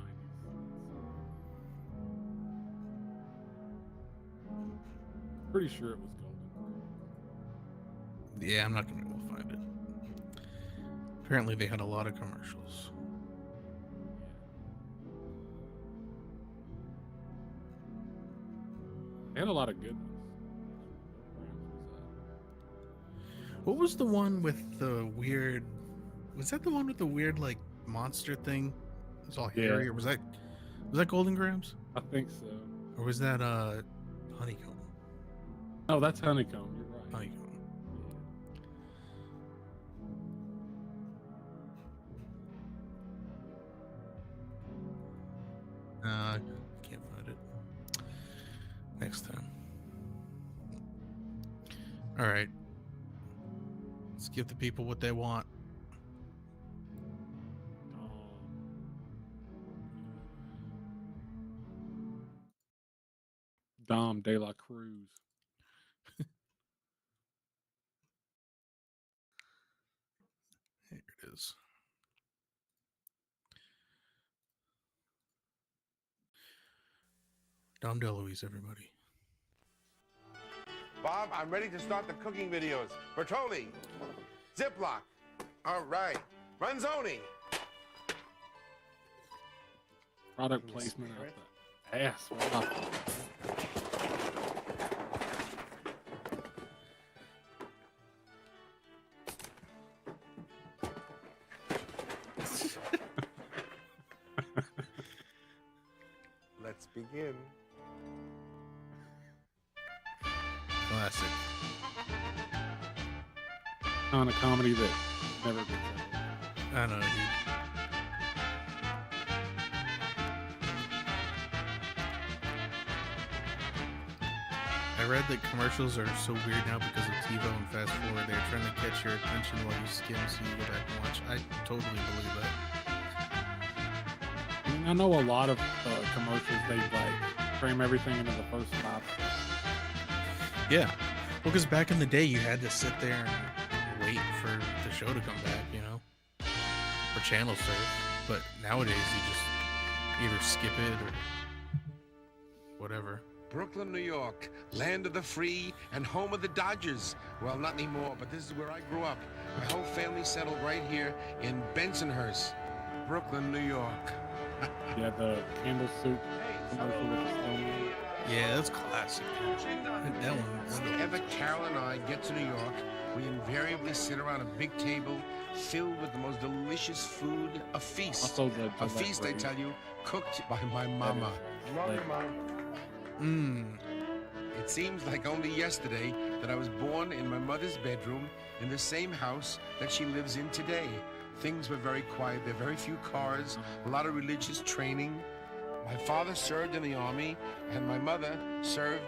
Pretty sure it was Golden. Yeah, I'm not going to be able to find it. Apparently they had a lot of commercials. They had a lot of good ones. What was the one with the weird... Was that the one with the weird, like, monster thing? It was all hairy, or was that Golden Grams? I think so. Or was that, Honeycomb? Oh, that's Honeycomb. You're right. Honeycomb. Can't find it. Next time. All right. Let's give the people what they want. Dom De La Cruz. Here it is. Dom DeLuise, everybody. Bob, I'm ready to start the cooking videos. Bertoli, Ziploc. All right. Ranzoni. Product placement out pass. Wow. Let's begin. Classic. On a comedy that never gets old. I don't know, dude. I read that commercials are so weird now because of TiVo and fast forward. They're trying to catch your attention while you skim so you go back and watch. I totally believe that. I mean, I know a lot of commercials, they like frame everything into the first 5 seconds. Yeah. Well, because back in the day, you had to sit there and wait for the show to come back, you know, or channel surf. But nowadays, you just either skip it or whatever. Brooklyn, New York, land of the free and home of the Dodgers. Well, not anymore, but this is where I grew up. My whole family settled right here in Bensonhurst, Brooklyn, New York. Yeah, the candle soup commercial with the stone. Yeah, that's classic. That one. Whenever Carol and I get to New York, we invariably sit around a big table filled with the most delicious food, a feast. A feast, I tell you, cooked by my mama. Love you, Mom. It seems like only yesterday that I was born in my mother's bedroom in the same house that she lives in today. Things were very quiet. There were very few cars, a lot of religious training. My father served in the army, and my mother served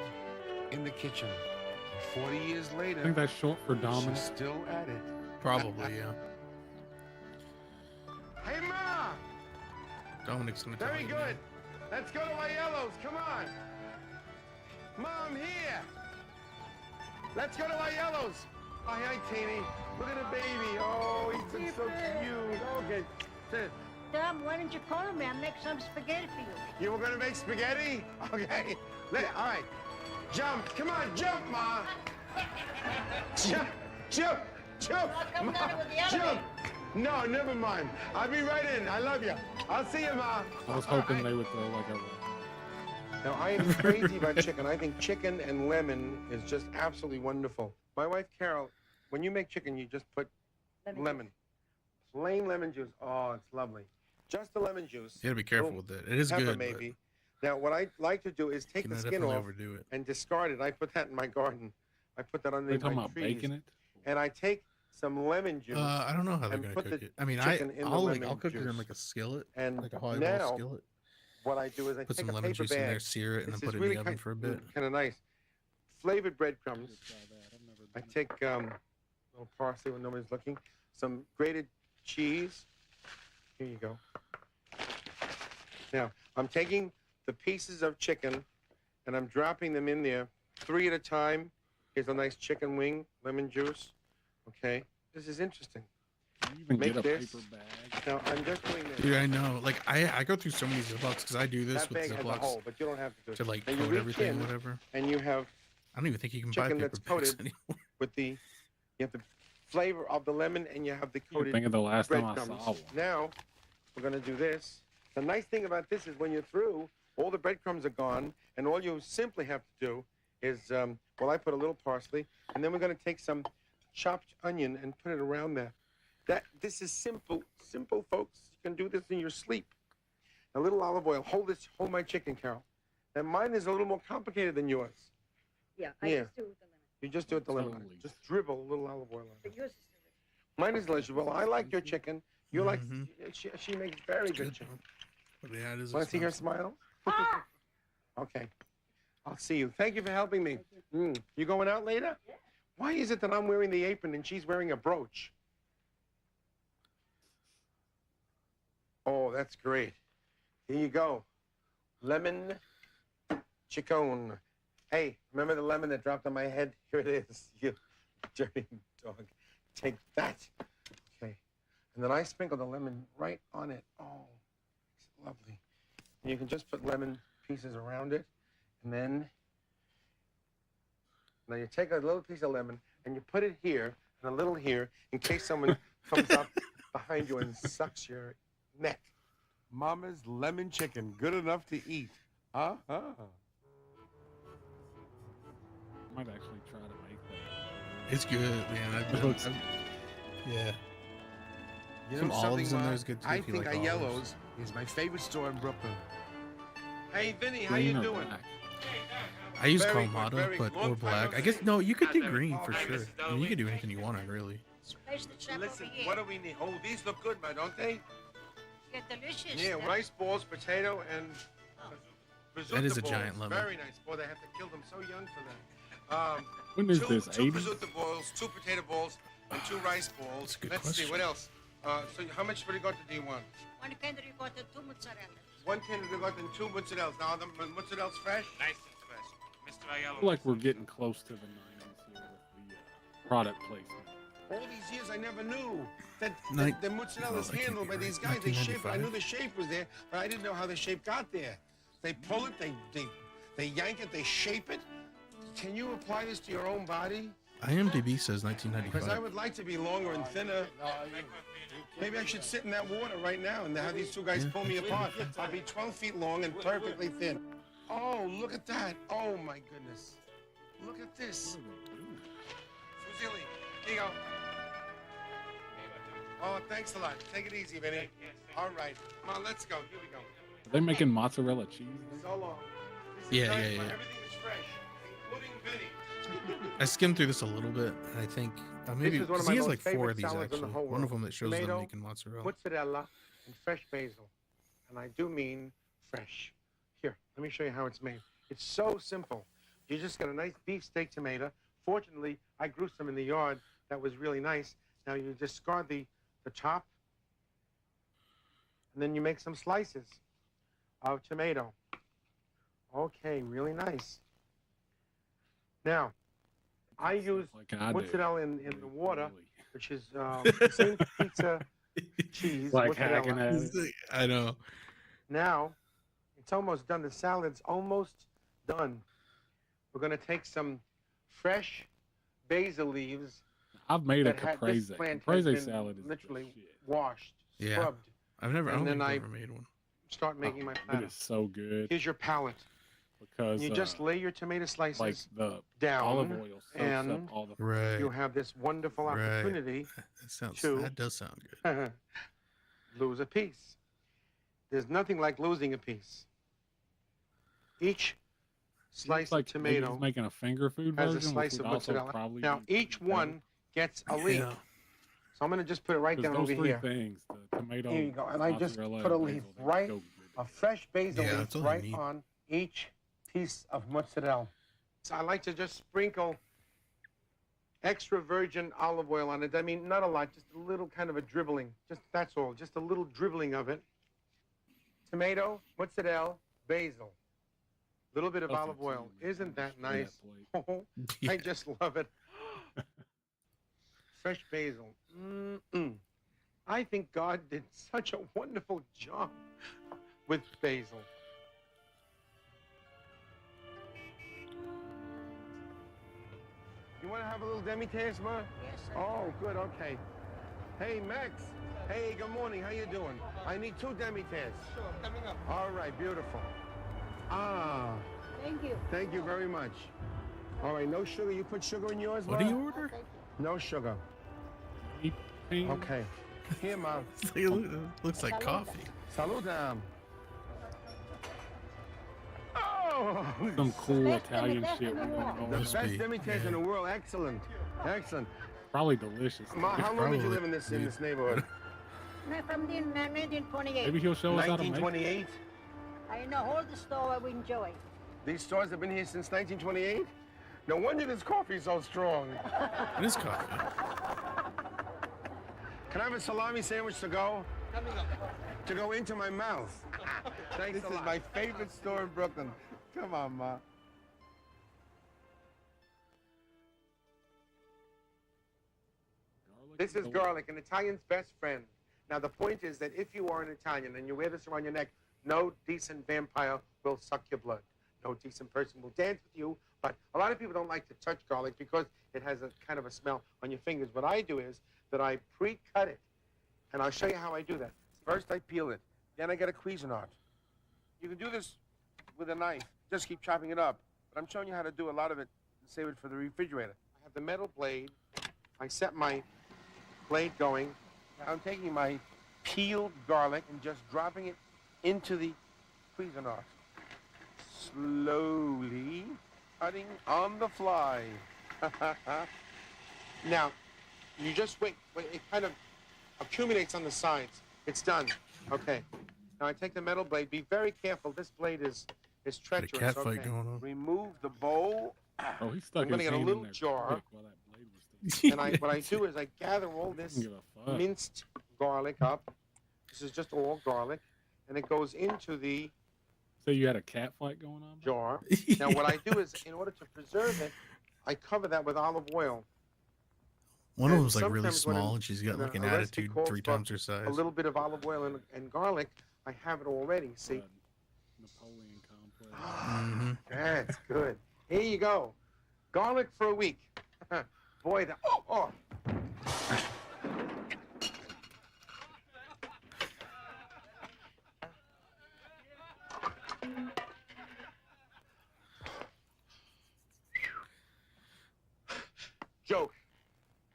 in the kitchen. And 40 years later, I think that's short for dominant. she's still at it. Probably, yeah. Hey, Ma! Dominic's gonna tell Very you. good. Let's go to Aiello's. Come on. Mom, here. Let's go to Aiello's. Oh, hi, Teeny. Look at the baby. Oh, he's been so cute. Okay. Sit. Tom, why don't you call me? I'll make some spaghetti for you. You were going to make spaghetti? Okay. All right. Jump. Come on, jump, Ma. Jump, jump, jump. Come Ma, down with the jump. elevator. No, never mind. I'll be right in. I love you. I'll see you, Ma. I was hoping they would throw like a... Now, I am crazy about chicken. I think chicken and lemon is just absolutely wonderful. My wife, Carol, when you make chicken, you just put lemon. Plain lemon juice. Oh, it's lovely. Just the lemon juice. You gotta be careful with it. It is pepper, good, maybe. Now, what I like to do is take You the know, skin definitely off overdo it. and discard it. I put that in my garden. I put that Are you underneath talking my about trees. baking it? And I take some lemon juice. I don't know how they're and gonna put cook the it. I mean, chicken in the I'll lemon cook it in juice. like a skillet, And like a highball now, skillet. what I do is I Put take some a lemon paper juice in bag. there, sear it, and then This put is it in really the oven for a bit. Kind of nice. Flavored breadcrumbs. I take a little parsley when nobody's looking. Some grated cheese. Here you go. Now, I'm taking the pieces of chicken and I'm dropping them in there 3 at a time. Here's a nice chicken wing, lemon juice. Okay, this is interesting. You even Make get a this. paper bag. Now, I'm just doing this. Dude, I know. Like, I go through so many Ziplocs because I do this That with bag has a Ziplocs hole, but you don't have to do it. to like Now you coat reach everything, in, whatever. And you have I don't even think you can buy chicken paper that's bags coated anymore. with the, you have the flavor of the lemon and you have the coated Think of the last time I breadcrumbs. saw one. Now, we're gonna do this. The nice thing about this is when you're through, all the breadcrumbs are gone, and all you simply have to do is, well, I put a little parsley, and then we're gonna take some chopped onion and put it around there. This is simple, folks. You can do this in your sleep. A little olive oil. Hold my chicken, Carol. Now, mine is a little more complicated than yours. Yeah, I Yeah. just do it with the lemon. You just do it the lemon. on it. Just dribble a little olive oil on But it. yours is Mine is delicious. Well, I like your chicken. You like, she makes very good chicken. But yeah, it is Want to see her expensive. smile? Okay. I'll see you. Thank you for helping me. You going out later? Yeah. Why is it that I'm wearing the apron and she's wearing a brooch? Oh, that's great. Here you go. Lemon chicken. Hey, remember the lemon that dropped on my head? Here it is. You dirty dog. Take that. Okay. And then I sprinkle the lemon right on it. Oh, it's lovely. And you can just put lemon pieces around it. And then, now you take a little piece of lemon and you put it here and a little here in case someone comes up behind you and sucks your neck. Mama's lemon chicken, good enough to eat. I might actually try to make that. It's good, man. Yeah. You Some know olives something, in there Ma? is good too. I if you think like olives. Aiello's is my favorite store in Brooklyn. Hey, Vinny, how you doing? I use Very Kalamata, good, very but long or time black. no I guess see. no, you could do green Oh, for hi, sure. Mrs. I mean, you could do anything you want, really. Listen, what do we need? Oh, these look good, Ma, don't they? They're delicious. Yeah, rice balls, potato, and That is a prosciutto giant balls. lemon. Very nice. Boy, they have to kill them so young for that. When is two, this, two 80s? prosciutto balls, 2 potato balls, and 2 rice balls. good Let's see, question. what else? So how much ricotta do you want? 1 can ricotta, 2 mozzarella. 1 can ricotta and 2 mozzarella's. Now, the mozzarella's fresh? Nice and fresh. Mr. I Aiello. feel like we're getting close to the 90s here with the product placement. All these years, I never knew that Nin- the mozzarella is Oh, that can't handled be by right. these guys. They shape it. I 1995? knew the shape was there, but I didn't know how the shape got there. They pull it, they yank it, they shape it. Can you apply this to your own body? IMDb says Because I 1995. would like to be longer and thinner. Maybe I should sit in that water right now and have these 2 guys pull me apart. I'll be 12 feet long and perfectly thin. Oh, look at that. Oh, my goodness. Look at this. Fusilli, here you go. Oh, thanks a lot. Take it easy, Vinny. All right. Come on, let's go. Here we go. Are they making mozzarella cheese? So long. Yeah, Nice, yeah, man. yeah. Everything is fresh, including Vinny. I skimmed through this a little bit, and I think maybe This is one of because my he has most like 4 favorite of these salads in actually. the whole One of world. them that shows them Tomato, making mozzarella. Mozzarella and fresh basil. And I do mean fresh. Here, let me show you how it's made. It's so simple. You just got a nice beefsteak tomato. Fortunately, I grew some in the yard. That was really nice. Now you discard the top, and then you make some slices of tomato. Okay, really nice. Now, I use like I do. mozzarella in the water, which is the same pizza cheese. Like mozzarella. hacking at it. I know. Now, it's almost done. The salad's almost done. We're going to take some fresh basil leaves. I've made a that had- caprese. this plant has Caprese been salad is literally washed, Yeah. scrubbed. I don't and think then I've ever made one. Start making my It platter. is so good Here's your palette. because You just lay your tomato slices like the down, olive oil soaks and up all the Right. you have this wonderful Right. opportunity That does sound good. lose a piece. There's nothing like losing a piece. Each slice like of maybe tomato he's making a finger food has version, a which slice would of also mozzarella. probably Now, be each better. one gets a leaf. Yeah. So I'm going to just put it right 'Cause down those over three here. things, the tomato, Here you go. And I just mozzarella, put a and leaf basil, they right, go good. a fresh basil Yeah, leaf that's all you right need. on each piece of mozzarella. So I like to just sprinkle extra virgin olive oil on it. I mean, not a lot, just a little kind of a dribbling. Just that's all, just a little dribbling of it. Tomato, mozzarella, basil. Little bit of Perfect olive oil. seasoning. Isn't that Just lay nice? that plate. Yeah. I just love it. Fresh basil. I think God did such a wonderful job with basil. You want to have a little demi-tasse, Ma? Yes, sir. Oh, good, okay. Hey, Max. Hey, good morning. How you doing? I need 2 demi-tasses. Sure, coming up. All right, beautiful. Ah, Thank you. thank you very much. All right, no sugar. You put sugar in yours, What Ma? do you order? No sugar. Ping. Okay. Here, Ma. It looks like coffee. Salutam. Oh! Some cool Best Italian best shit. in the we world. don't know Must about. Best be, demi-tasse yeah. in the world. Excellent. Excellent. Probably delicious. Ma, how long did you Probably. live in this neighborhood? I'm from the 1928. Maybe he'll show us how to make it. 1928? I know all the store we enjoy. These stores have been here since 1928? No wonder this coffee's so strong. It is coffee. Can I have a salami sandwich to go? Coming up. To go into my mouth. Thanks This a is lot. my favorite store in Brooklyn. Come on, Ma. This is garlic, an Italian's best friend. Now, the point is that if you are an Italian and you wear this around your neck, no decent vampire will suck your blood. No decent person will dance with you. But a lot of people don't like to touch garlic because it has a kind of a smell on your fingers. What I do is that I pre-cut it, and I'll show you how I do that. First, I peel it. Then I get a Cuisinart. You can do this with a knife. Just keep chopping it up. But I'm showing you how to do a lot of it and save it for the refrigerator. I have the metal blade. I set my blade going. Now I'm taking my peeled garlic and just dropping it into the Cuisinart. Slowly cutting on the fly. Now, you just wait. It kind of accumulates on the sides. It's done. Okay. Now I take the metal blade. Be very careful. This blade is treacherous. Cat fight Okay. going on. Remove the bowl. Oh, he stuck I'm gonna his get a hand little in there jar. quick while that blade was still- And what I do is I gather all this Give a fuck. minced garlic up. This is just all garlic, and it goes into the So you had a cat fight going on? jar. Now what I do is, in order to preserve it, I cover that with olive oil. One of And them's like really sometimes when small, and she's got like an a recipe attitude calls 3 for times her size. A little bit of olive oil and garlic. I have it already. See? Napoleon complex. That's good. Here you go. Garlic for a week. Boy, oh.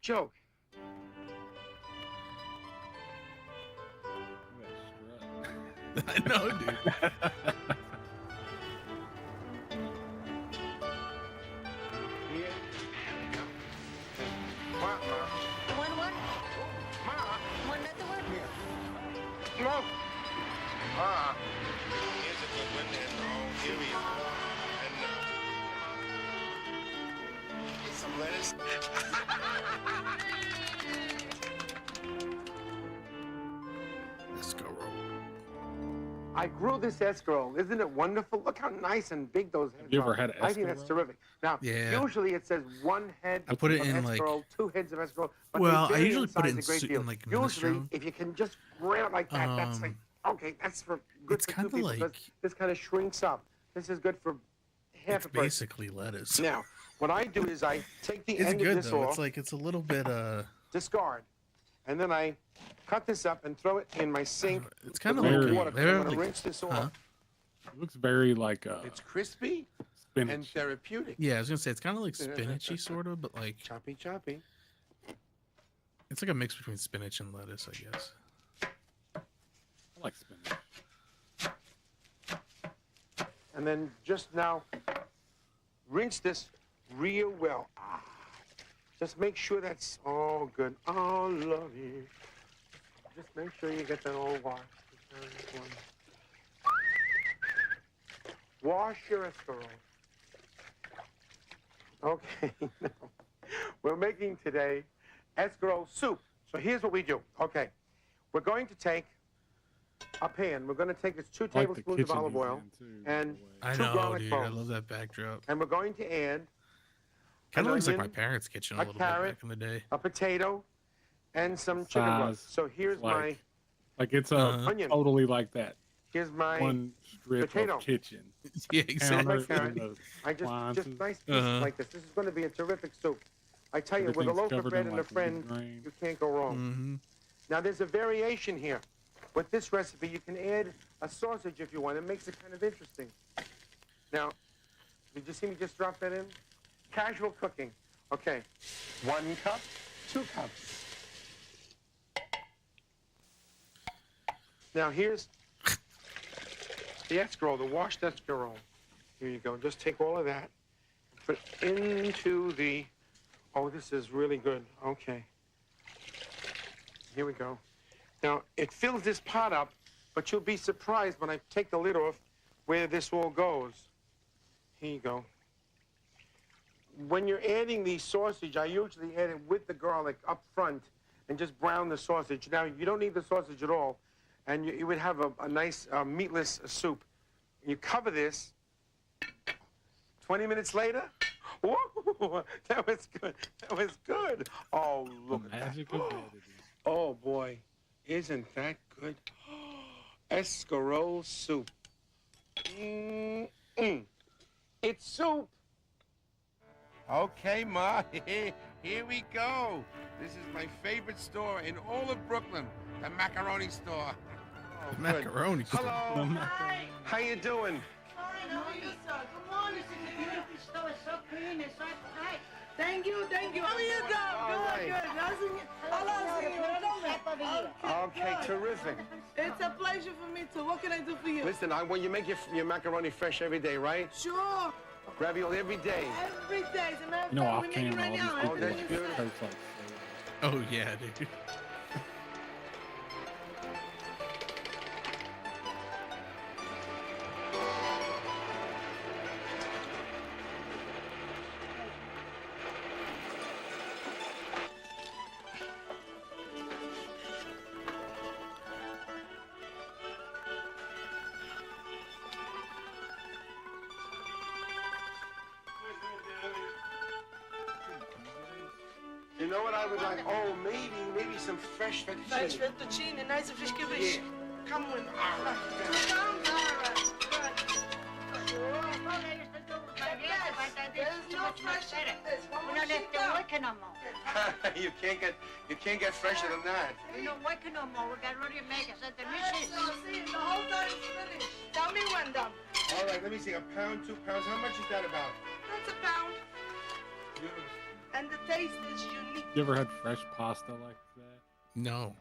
Joke. I know, dude. Here's a good one, and here we are. And some lettuce. I grew this escarole. Isn't it wonderful? Look how nice and big those heads are. You ever had an I think that's escarole? terrific. Now, Yeah. usually it says 1 head I put it of in, like- escarole, 2 heads of escarole. But Well, they I vary usually put it size in a great soup- deal. in, like, Usually, minestrone. if you can just grab it like that, that's like, okay, that's for good it's for 2 kinda people. like- because this kind of shrinks up. This is good for half It's a person. basically lettuce. Now, what I do is I take the It's end good of this though. off, It's a little bit discard, and then I cut this up and throw it in my sink. It's kind of with like water. they're I'm gonna like- rinse this off. huh? It looks very like It's crispy spinach. and therapeutic. Yeah, I was gonna say it's kind of like spinachy, sort of, but like choppy. it's like a mix between spinach and lettuce, I guess. I like spinach. And then just now, rinse this real well. Just make sure that's all good. Oh, lovely. Just make sure you get that all washed. Wash your escarole. Okay, now, we're making today escarole soup. So here's what we do. Okay, we're going to take a pan. We're going to take 2 I like the tablespoons of kitchen olive oil he's in, too, and I 2 know, garlic dude. I cloves. love that backdrop. And we're going to add Kind an of looks like my onion, parents' kitchen a a little carrot, bit back in the day. a potato, and some chicken breast. Size, So here's like it's a onion. totally like that. Here's my One strip potato. of kitchen. Yeah, Counter exactly. and the I just appliances. nice pieces like this. This is going to be a terrific soup. I tell you, with a Everything's loaf of covered bread in, and a like, friend, grain. you can't go wrong. Mm-hmm. Now there's a variation here. With this recipe, you can add a sausage if you want. It makes it kind of interesting. Now, did you see me just drop that in? Casual cooking. Okay, 1 cup, 2 cups. Now here's the escarole, the washed escarole. Here you go. Just take all of that, put it into the. Oh, this is really good. Okay. Here we go. Now it fills this pot up, but you'll be surprised when I take the lid off where this all goes. Here you go. When you're adding the sausage, I usually add it with the garlic up front and just brown the sausage. Now, you don't need the sausage at all, and you would have a nice meatless soup. You cover this. 20 minutes later, whoa, that was good. That was good. Oh, look at that. Magic of editing. Oh, boy. Isn't that good? Escarole soup. Mm-mm. It's soup. Okay, Ma, here we go. This is my favorite store in all of Brooklyn, the macaroni store. Oh, good. Macaroni. Hello. How you doing? How are you, sir? Good morning. This beautiful store is so clean and so nice. Thank you. How are you, Doc? Good. Nice to meet you. I love you. Okay, terrific. It's a pleasure for me too. What can I do for you? Listen, I want you make your macaroni fresh every day, right? Sure. Ravioli every day. Every day. As a matter of You know, fact, off we make it camera, right now. all these that's beautiful. tastes like Oh yeah, dude. You know what I would like? Oh, maybe some fresh fettuccine. Fresh fettuccine, nice and fish Yeah. Come with me. There's no fresh in this. We don't have to work no more. you can't get fresher than that. We don't work no more. We got ready to make it. It's delicious. See, the whole time's finished. Tell me when done. All right, let me see. A pound, 2 pounds. How much is that about? That's a pound. Beautiful. And the taste is unique. You ever had fresh pasta like that? No.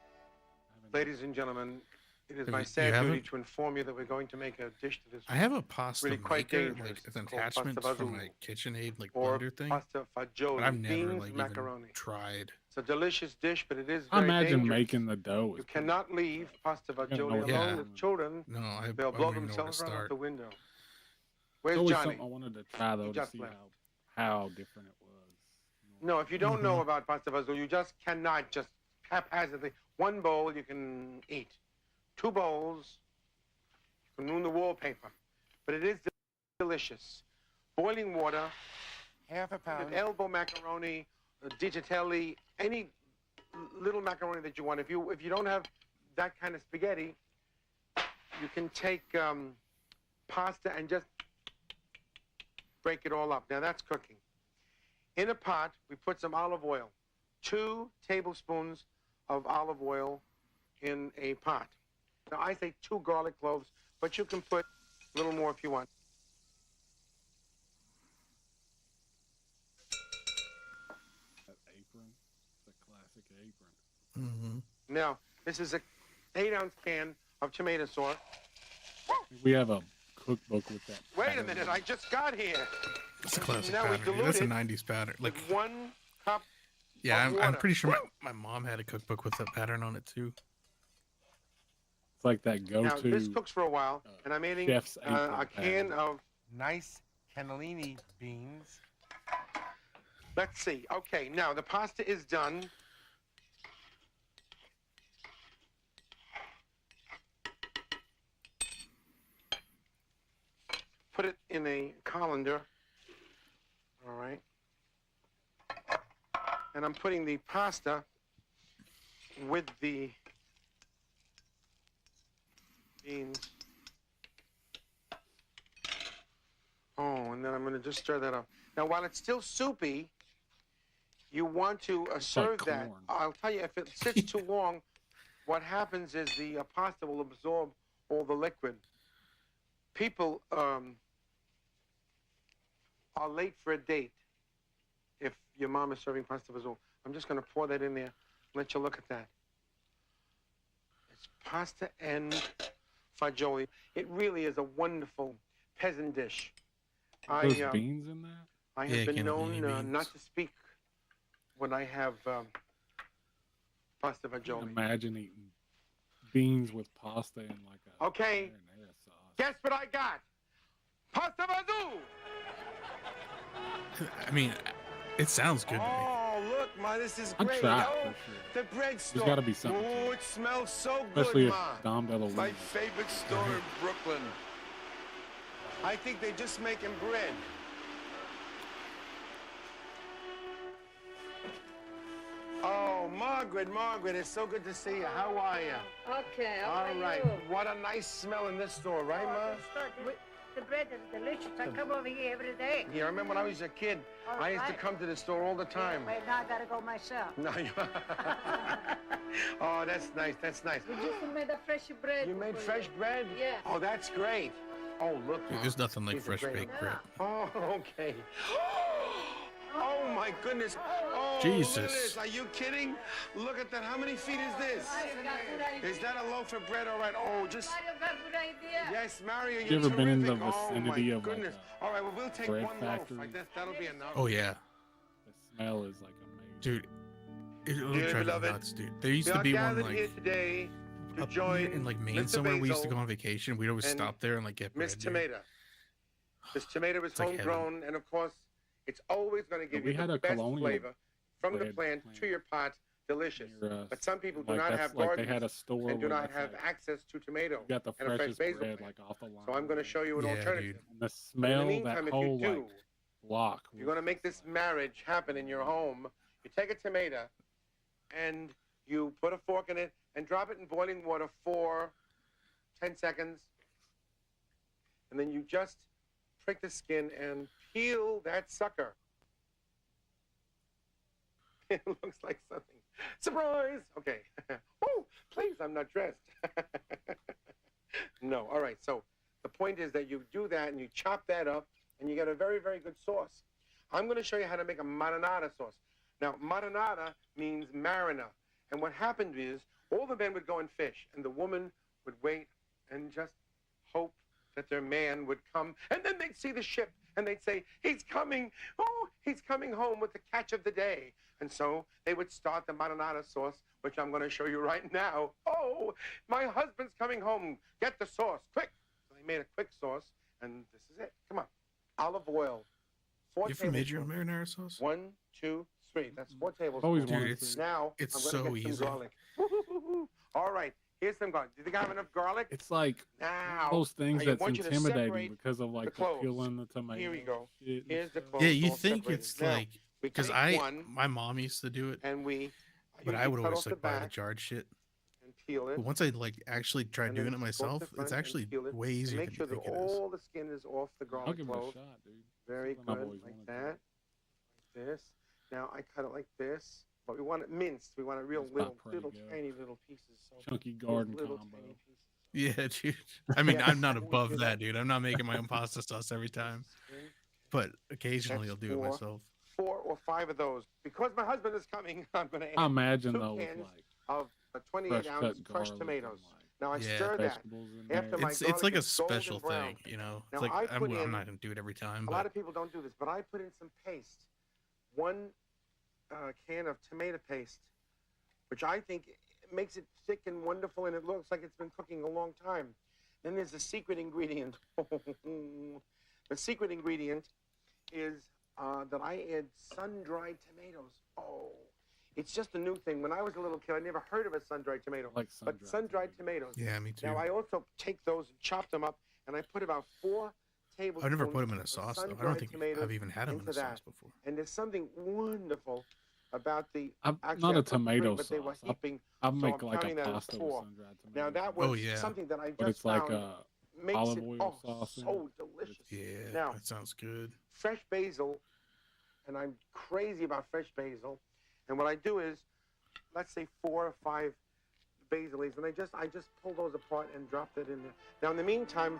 Ladies and gentlemen, it is Have my you sad duty haven't? to inform you that we're going to make a dish that is I have a pasta really quite maker, dangerous. like as It's called attachments pasta from fazool, my KitchenAid like or blender thing. pasta fagioli, But I've never beans, like macaroni. even tried. It's a delicious dish, but it is I very imagine dangerous. making the dough. You cannot leave pasta gotta fagioli know alone Yeah. with children. No, I They'll I blow don't even know where to themselves right out start. the window. It's Where's always Johnny? something I wanted to try though He to just see left. how different it was. No, if you don't know about pasta fazool, you just cannot just haphazardly. One bowl you can eat. 2 bowls, you can ruin the wallpaper. But it is delicious. Boiling water, half a pound, elbow macaroni, digitelli, any little macaroni that you want. If you don't have that kind of spaghetti, you can take pasta and just break it all up. Now that's cooking. In a pot, we put some olive oil. 2 tablespoons of olive oil in a pot. Now I say 2 garlic cloves, but you can put a little more if you want. That apron, the classic apron. Mm-hmm. Now, this is a 8-ounce can of tomato sauce. We have a cookbook with that. Wait a minute, I just got here. It's a classic Now we pattern. dilute That's a it 90s pattern. Like, with 1 cup yeah, of I'm water. pretty sure my mom had a cookbook with that pattern on it too. It's like that Now, go-to. this cooks for a while, and I'm adding chef's apron a can pattern. of nice cannellini beans. Let's see. Okay, now the pasta is done. Put it in a colander. All right. And I'm putting the pasta with the beans. Oh, and then I'm going to just stir that up. Now, while it's still soupy, you want to serve that. corn. I'll tell you, if it sits too long, what happens is the pasta will absorb all the liquid. People are late for a date if your mom is serving pasta fazool. I'm just going to pour that in there and let you look at that. It's pasta and fagioli. It really is a wonderful peasant dish. Those beans in that? I have been known not to speak when I have pasta fagioli. Imagine eating beans with pasta and like a Okay. marinara sauce. Guess what I got? Pasta fazool! I mean, it sounds good to me. Oh, look, Ma, this is I'd great. try it Oh, for the bread store. gotta be something to Oh, it smells so Especially good, if Ma. Dom DeLuise. My favorite store in Brooklyn. I think they're just making bread. Oh, Margaret, it's so good to see you. How are you? Okay, All right. What a nice smell in this store, right, Ma? The bread is delicious. I come over here every day. Yeah, I remember when I was a kid, All I used to right. come to the store all the time. But now I gotta go myself. No, you... Oh, that's nice, that's nice. We just made a fresh bread. You made for fresh bread? Yeah. Oh, that's great. Oh, look. Dude, there's nothing like fresh baked bread. Oh, okay. Oh my goodness. Oh, Jesus. look at this. Are you kidding? Look at that. How many feet is this? Is that a loaf of bread? All right. Oh, just. Yes, Mario, you're You ever been in the terrific. vicinity of like Goodness. a All right, well, we'll take bread one factory? loaf. Like that. That'll be enough. Oh yeah, The smell is like amazing. dude. It Dear drives me beloved, nuts, dude. There used We to are be one gathered here like today to up join in like Maine Mr. somewhere. We used to Basil go on vacation. We'd always and stop there and like get bread. Miss dude. Tomato. This tomato is It's like homegrown, and of course, it's always going to give We you had the a best colonial flavor from the bread plant to your pot. Delicious. Near, But some people do like, not that's have like gardens they had a store and do where not it's have like, access to tomato you got the and a fresh freshest basil bread plant. like off the line. So I'm going to show you an Yeah, alternative. dude. And the But in smell, the meantime, that if whole you do, like block. if you're going to make this marriage happen in your home, you take a tomato and you put a fork in it and drop it in boiling water for 10 seconds. And then you just prick the skin and peel that sucker. It looks like something. Surprise! Okay. Oh, please, I'm not dressed. No, all right. So the point is that you do that and you chop that up and you get a very, very good sauce. I'm going to show you how to make a marinara sauce. Now, marinara means mariner. And what happened is all the men would go and fish and the woman would wait and just hope that their man would come. And then they'd see the ship and they'd say, he's coming. Oh, he's coming home with the catch of the day. And so they would start the marinara sauce, which I'm going to show you right now. Oh, my husband's coming home. Get the sauce, quick. So they made a quick sauce, and this is it. Come on. Olive oil. 4 You ever made your own tablespoons. marinara sauce? 1, 2, 3. That's 4 tablespoons. Always Dude, wanted it's to. Now, it's I'm going so to get easy. some garlic. All right. Here's some garlic. Do you think I have enough garlic? It's like Now, those things I that's want you to intimidating separate because of like the cloves. peeling the tomato. Here we go. shit and Here's the stuff. cloves. Yeah, you all think separated. it's Now, like we because take one, my mom used to do it, and we but I usually would cut always off the like buy the back jarred shit. and peel it. But once I like actually tried and then doing it go up myself, the front it's and actually peel it, way and easier make than sure you that think it is. all the skin is off the I'll garlic give it a clove. shot, dude. Very Something I've good, always like wanted that. Like this. Now I cut it like this, but we want it minced. We want it real It's little, about pretty good. tiny little pieces. So Chunky those garden little combo. tiny pieces. Yeah, dude. I mean, Yeah. I'm not We'll above do that, dude. I'm not making my own pasta sauce every time, but occasionally I'll That's do it 4 myself. 4 or 5 of those. Because my husband is coming, I'm going to I add imagine 2 though with cans like of fresh 28-ounce cut fresh garlic tomatoes. and Now I Yeah, stir that. vegetables in After there. my It's garlic like a is golden special brown. thing, you know. Now, It's like I I'm put not in- going to do it every time, A lot but of people don't do this, but I put in some paste. 1 can of tomato paste, which I think makes it thick and wonderful, and it looks like it's been cooking a long time. Then there's the secret ingredient. The secret ingredient is that I add sun-dried tomatoes. Oh, it's just a new thing. When I was a little kid, I never heard of a sun-dried tomato. Like But sun-dried tomatoes. yeah, me too. Now, I also take those and chop them up, and I put about 4 tablespoons I've never put them in a of sauce though. I sun-dried don't think tomatoes I've even had them in into a that. sauce before. And there's something wonderful about the. I'm actually, not I a put 3, tomato but they were sauce. heaping, I'll so make I'm like counting a that as pasta 4. with sun-dried tomatoes. Now that was Oh, yeah. something that I but just it's like found makes olive it oil oh, sauce in so delicious. Yeah, Now, that sounds good. fresh basil, and I'm crazy about fresh basil. And what I do is, let's say 4 or 5 basil leaves, and I just pull those apart and drop that in there. Now in the meantime,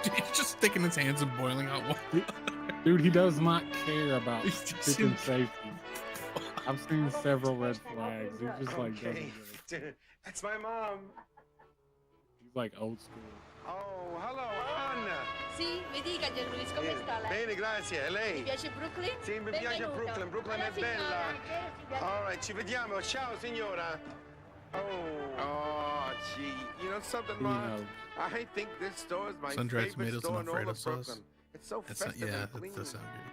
He's just sticking his hands in boiling hot water. Dude, he does not care about He's just chicken safety. I've seen several red flags. He just like doesn't okay, get it. that's my mom. He's like old school. Oh, hello, Anna. Sì, mi dica DeLuise, come sta lei? Bene, grazie. E Mi lei? piace Brooklyn? Sì, mi piace Benvenuto. Brooklyn. Brooklyn è bella. All right, ci vediamo. Ciao, signora. Oh, gee. You know something, You Ma? know, I think this store is my Sun-dried favorite tomatoes store and in all Alfredo of sauce. Brooklyn. It's so That's not, festive yeah, and clean. that does sound good.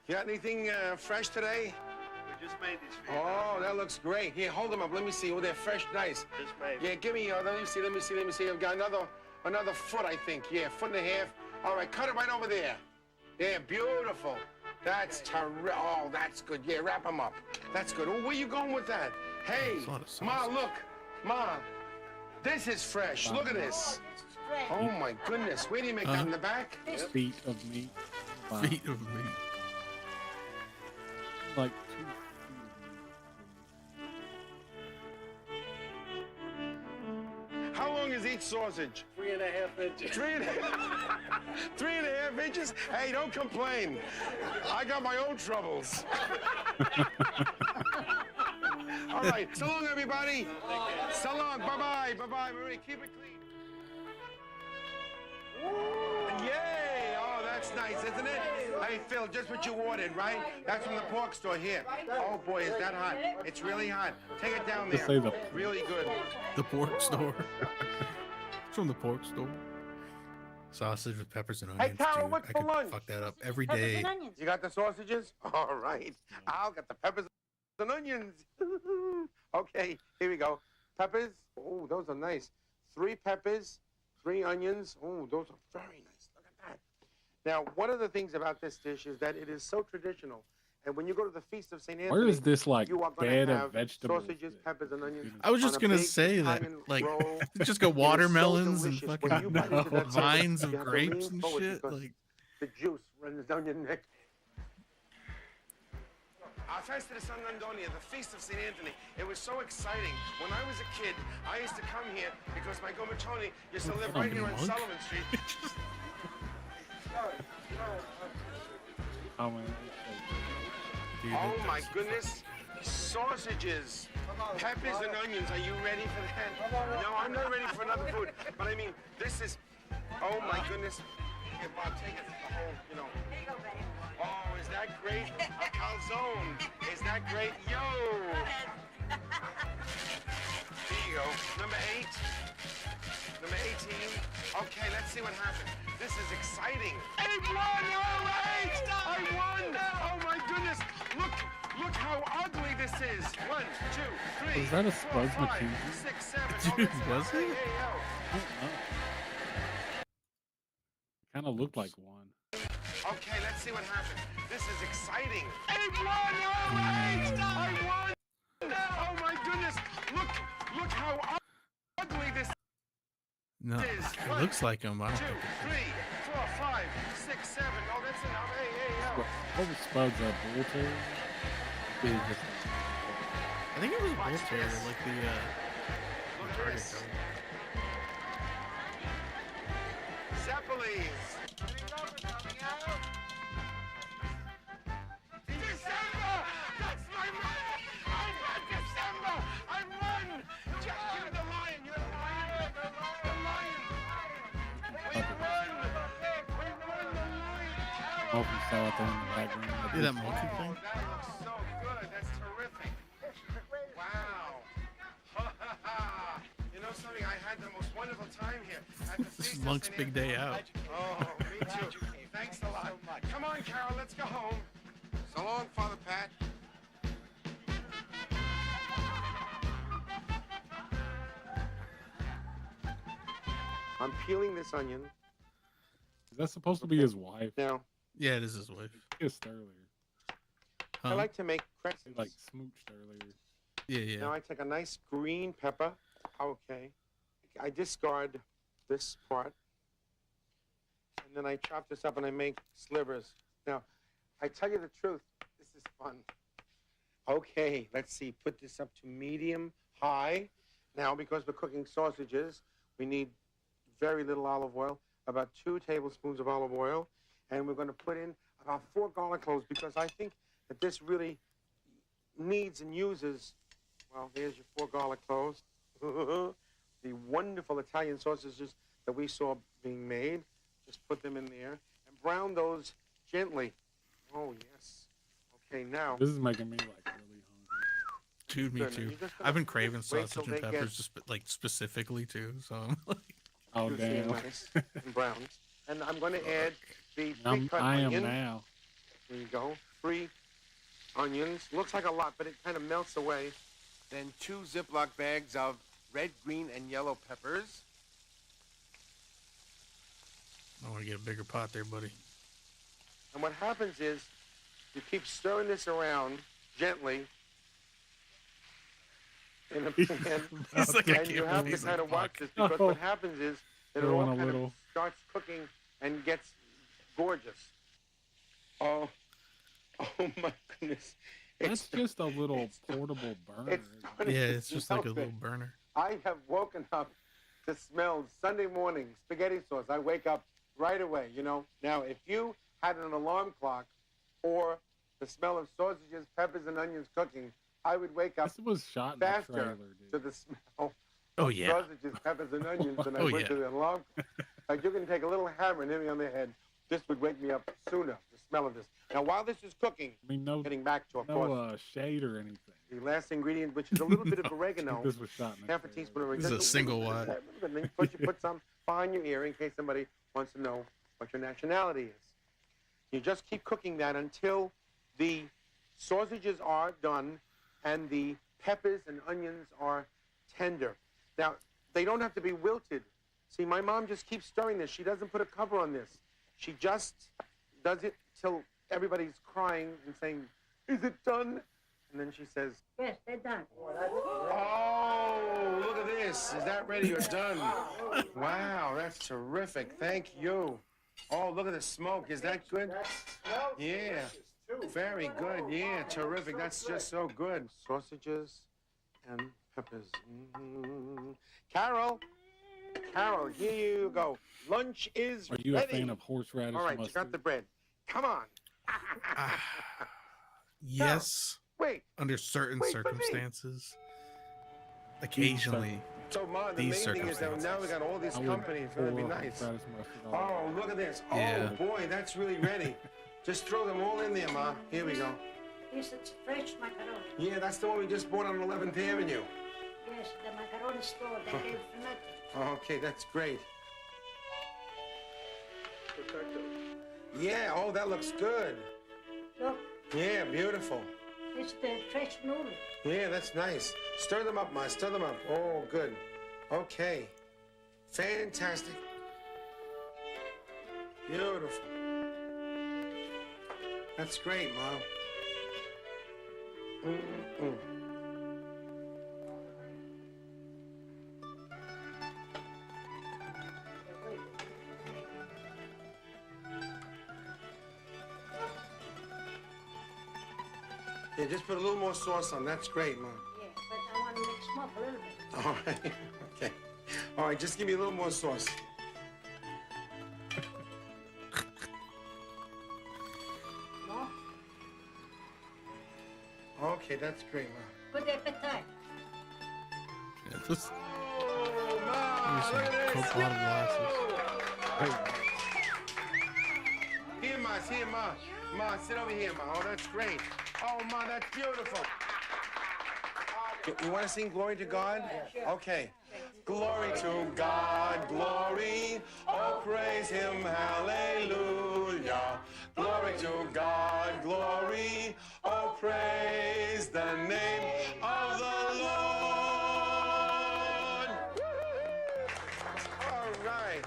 You got anything fresh today? We just made these for you. Oh, that looks great. Here, hold them up. Let me see. Oh, they're fresh, nice. Just made. Yeah, give me. Let me see. I've got another foot, I think. Yeah, 1.5 feet. All right, cut it right over there. Yeah, beautiful. That's terrific. Oh, that's good. Yeah, wrap them up. That's good. Oh, where you going with that? Hey, There's a lot of sauce. Ma, look. Ma, this is fresh. Look at this. Oh my goodness. Where do you make that in the back? feet of meat. Wow. Feet of meat. Like 2 feet of meat. is each sausage? 3.5 inches. 3.5 inches? Hey, don't complain. I got my own troubles. All right, so long, everybody. So long, bye-bye, bye-bye. Marie, keep it clean. Yay! Oh, that's nice, isn't it? Hey, Phil, just what you ordered, right? That's from the pork store here. Oh, boy, is that hot. It's really hot. Take it down there. Really good. The pork store. It's from the pork store. Sausage with peppers and onions. Hey, Carol, dude. what's I for could lunch? fuck that up every Peppers day. and onions. You got the sausages? All right. I'll get the peppers and onions. Okay, here we go. Peppers. Oh, those are nice. 3 peppers, 3 onions. Oh, those are very nice. Look at that. Now, one of the things about this dish is that it is so traditional. And when you go to the Feast of St. Anthony, Where is this like you are gonna bed have of vegetables? sausages, peppers, and onions. I was just on a gonna big say that, Italian like, roll. just go It is so watermelons and delicious. fucking When you bite into that vines sauce, of you have to grapes lean and forward shit. because Like, the juice runs down your neck. Our Festa di San Antonio, the Feast of St. Anthony, it was so exciting. When I was a kid, I used to come here because my gomatoni used to live right here on Sullivan Street. Oh my goodness. Sausages, peppers and onions. Are you ready for that? No, I'm not ready for another food. But I mean, this is, oh my goodness. Here, Bob, take it. The whole, you know. Oh, is that great? A calzone. Is that great? Yo! Here you go. Number 8. Number 18. Okay, let's see what happens. This is exciting. 8-1! All right! I won! Oh my goodness! Look how ugly this is. 1, 2, 3. Was that a 4, Spuds 5, McKenzie? 6, 7. dude, was it? Kind of looked like one. Okay, let's see what happens. This is exciting. 8-1! All right! I won! Oh my goodness! Look how ugly this no, is. it looks like him. I don't 2, think 3, 4, 5, 6, 7. Oh, that's enough. Hey, What was Spuds, a bull terrier? I think it was a bull terrier, like the target dog. Zeppelis. December! That's my money! I got December! I won! Just give me the lion! You're the lion! The lion! We won! We won the lion! Hope you saw it there in the background. See that monkey thing? That looks so good. That's terrific. Wow. You know something? I had the most wonderful time here at the This Feast is Monk's of big day out. Oh, me too. Thanks a lot. Come on, Carol, let's go home. So long, Father Pat. I'm peeling this onion. Is that supposed to be his wife? Now, Yeah, it is his wife. Kissed earlier. I like to make They crescents. like smooched earlier. Yeah. Now I take a nice green pepper. Okay. I discard this part. And then I chop this up and I make slivers. Now, I tell you the truth, this is fun. Okay, let's see. Put this up to medium high. Now, because we're cooking sausages, we need very little olive oil, about 2 tablespoons of olive oil. And we're going to put in about 4 garlic cloves because I think that this really needs and uses, well, there's your 4 garlic cloves. The wonderful Italian sausages that we saw being made. Just put them in there and brown those gently. Oh, yes. Okay, now. This is making me like really hungry. Dude, me Good. too. You just I've been craving wait till sausage they and peppers get just like specifically too. So I'm like, Oh juicy and damn! nice and brown. And I'm going to add the pre-cut I am onion. now. There you go. 3 onions. Looks like a lot, but it kind of melts away. Then 2 Ziploc bags of red, green, and yellow peppers. I want to get a bigger pot there, buddy. And what happens is you keep stirring this around gently in a pan. He's like, I And you can't have to believe kind of it. watch this because Oh. what happens is that it Throw all in a kind little. of starts cooking and gets gorgeous. Oh my goodness. That's just a little portable burner. It's funny Yeah, to it's just like a know little that burner. I have woken up to smell Sunday morning spaghetti sauce. I wake up right away, you know. Now, if you had an alarm clock or the smell of sausages, peppers, and onions cooking, I would wake up This was shot in faster the trailer, dude. to the smell Oh, of yeah. sausages, peppers, and onions than I Oh, would yeah. to the alarm clock. Like, you can take a little hammer and hit me on the head. This would wake me up sooner, the smell of this. Now, while this is cooking, I mean, no, getting back to, of no course, shade or anything. the last ingredient, which is a little bit of oregano. This was shot in the Half a teaspoon of This oregano. is a single one. Then you put some behind your ear in case somebody wants to know what your nationality is. You just keep cooking that until the sausages are done and the peppers and onions are tender. Now, they don't have to be wilted. See, my mom just keeps stirring this. She doesn't put a cover on this. She just does it till everybody's crying and saying, "Is it done?" And then she says, Yes, they're done. "Oh, look at this. Is that ready or done?" Wow, that's terrific. Thank you. Oh, look at the smoke. Is that good? Yeah. Very good. Yeah, terrific. That's just so good. Sausages and peppers. Carol, here you go. Lunch is Are you ready. a fan of horseradish All right, mustard? you got the bread. Come on. Yes. Wait. Under certain Wait for me. circumstances. Occasionally. So, Ma, the These main thing is that circumstances. now we got all these I would companies. It's going to be pour nice. horseradish mustard on Oh, look at this. Yeah. Oh, boy, that's really ready. Just throw them all in there, Ma. Here we go. Yes, it's fresh macaroni. Yeah, that's the one we just bought on 11th Avenue. Yes, the macaroni store. They gave for nothing. Okay, that's great. Yeah, oh, that looks good. Look, Yeah, beautiful. it's the fresh noodle. Yeah, that's nice. Stir them up, Ma. Stir them up. Oh, good. Okay. Fantastic. Beautiful. That's great, Mom. Yeah, just put a little more sauce on. That's great, Mom. Yeah, but I want to mix them up a little bit. All right. Okay. All right, just give me a little more sauce. No? Okay, that's great, Mom. Good appetite. Yeah, this, Oh, Ma, here's some look at this. Coke bottle glasses. Here, Ma, here, Ma. Ma, sit over here, Ma. Oh, that's great. Oh, Ma, that's beautiful. You want to sing Glory to God? Okay. Glory to God, glory. Oh, praise Him, hallelujah. Glory to God, glory. Oh, praise the name of the Lord. All right.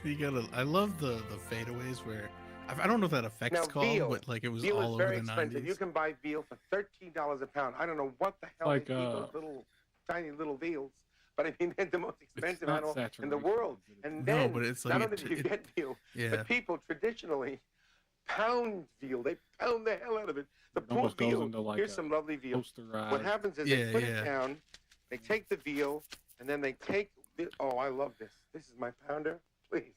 You gotta. I love the fadeaways where I don't know what that effect's Now, called, veal. but like it was Veal all is over very the expensive. 90s. You can buy veal for $13 a pound. I don't know what the hell Like, they feed those little, tiny little veals, but I mean, they're the most expensive not animal in the saturation, world. And No, then, but it's not like only do you get veal, yeah. but people traditionally pound veal. They pound the hell out of it. The It poor almost goes veal, into like here's a some lovely veal. posterized- What happens is Yeah, they put yeah. it down, they take the veal, and then they take, oh, I love this. This is my pounder. Please.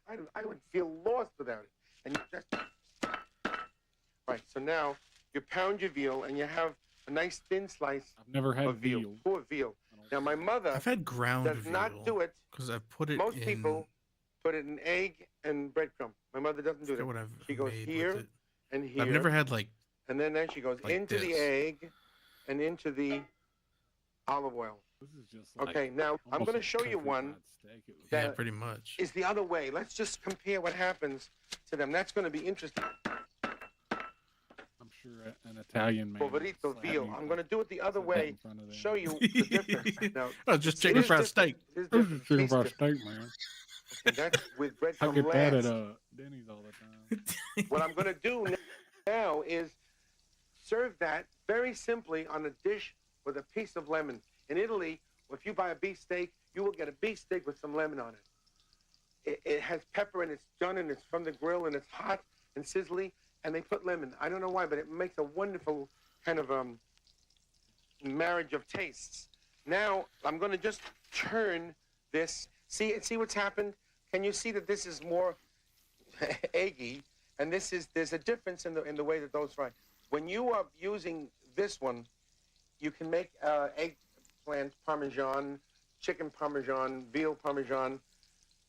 I would feel lost without it. And you just, right, so now you pound your veal and you have a nice thin slice I've never had of veal. veal. Poor veal. Now my mother I've had ground does veal not do it. because I've put it Most in. people put it in egg and breadcrumb. My mother doesn't do I forget that. what I've She goes made here with it. and here. I've never had like And then she goes like into the this. egg and into the olive oil. This is just like Okay, now I'm almost going to a show you country one fried steak. It was yeah, that pretty much. is the other way. Let's just compare what happens to them. That's going to be interesting. I'm sure an Italian man. Poverito slap veal. you I'm going to do it the other that way. in front of them. Show you the difference. Now, Oh, just chicken here's fried different. steak. Here's This is different. chicken Taste fried different. steak, man. Okay, that's with I breadcrumb get that at last. Denny's all the time. What I'm going to do now is serve that very simply on a dish with a piece of lemon. In Italy, if you buy a beef steak, you will get a beef steak with some lemon on it. It has pepper and it's done and it's from the grill and it's hot and sizzly and they put lemon. I don't know why, but it makes a wonderful kind of marriage of tastes. Now, I'm going to just turn this. See what's happened? Can you see that this is more eggy? And there's a difference in the way that those fry. When you are using this one, you can make eggplant parmesan, chicken parmesan, veal parmesan.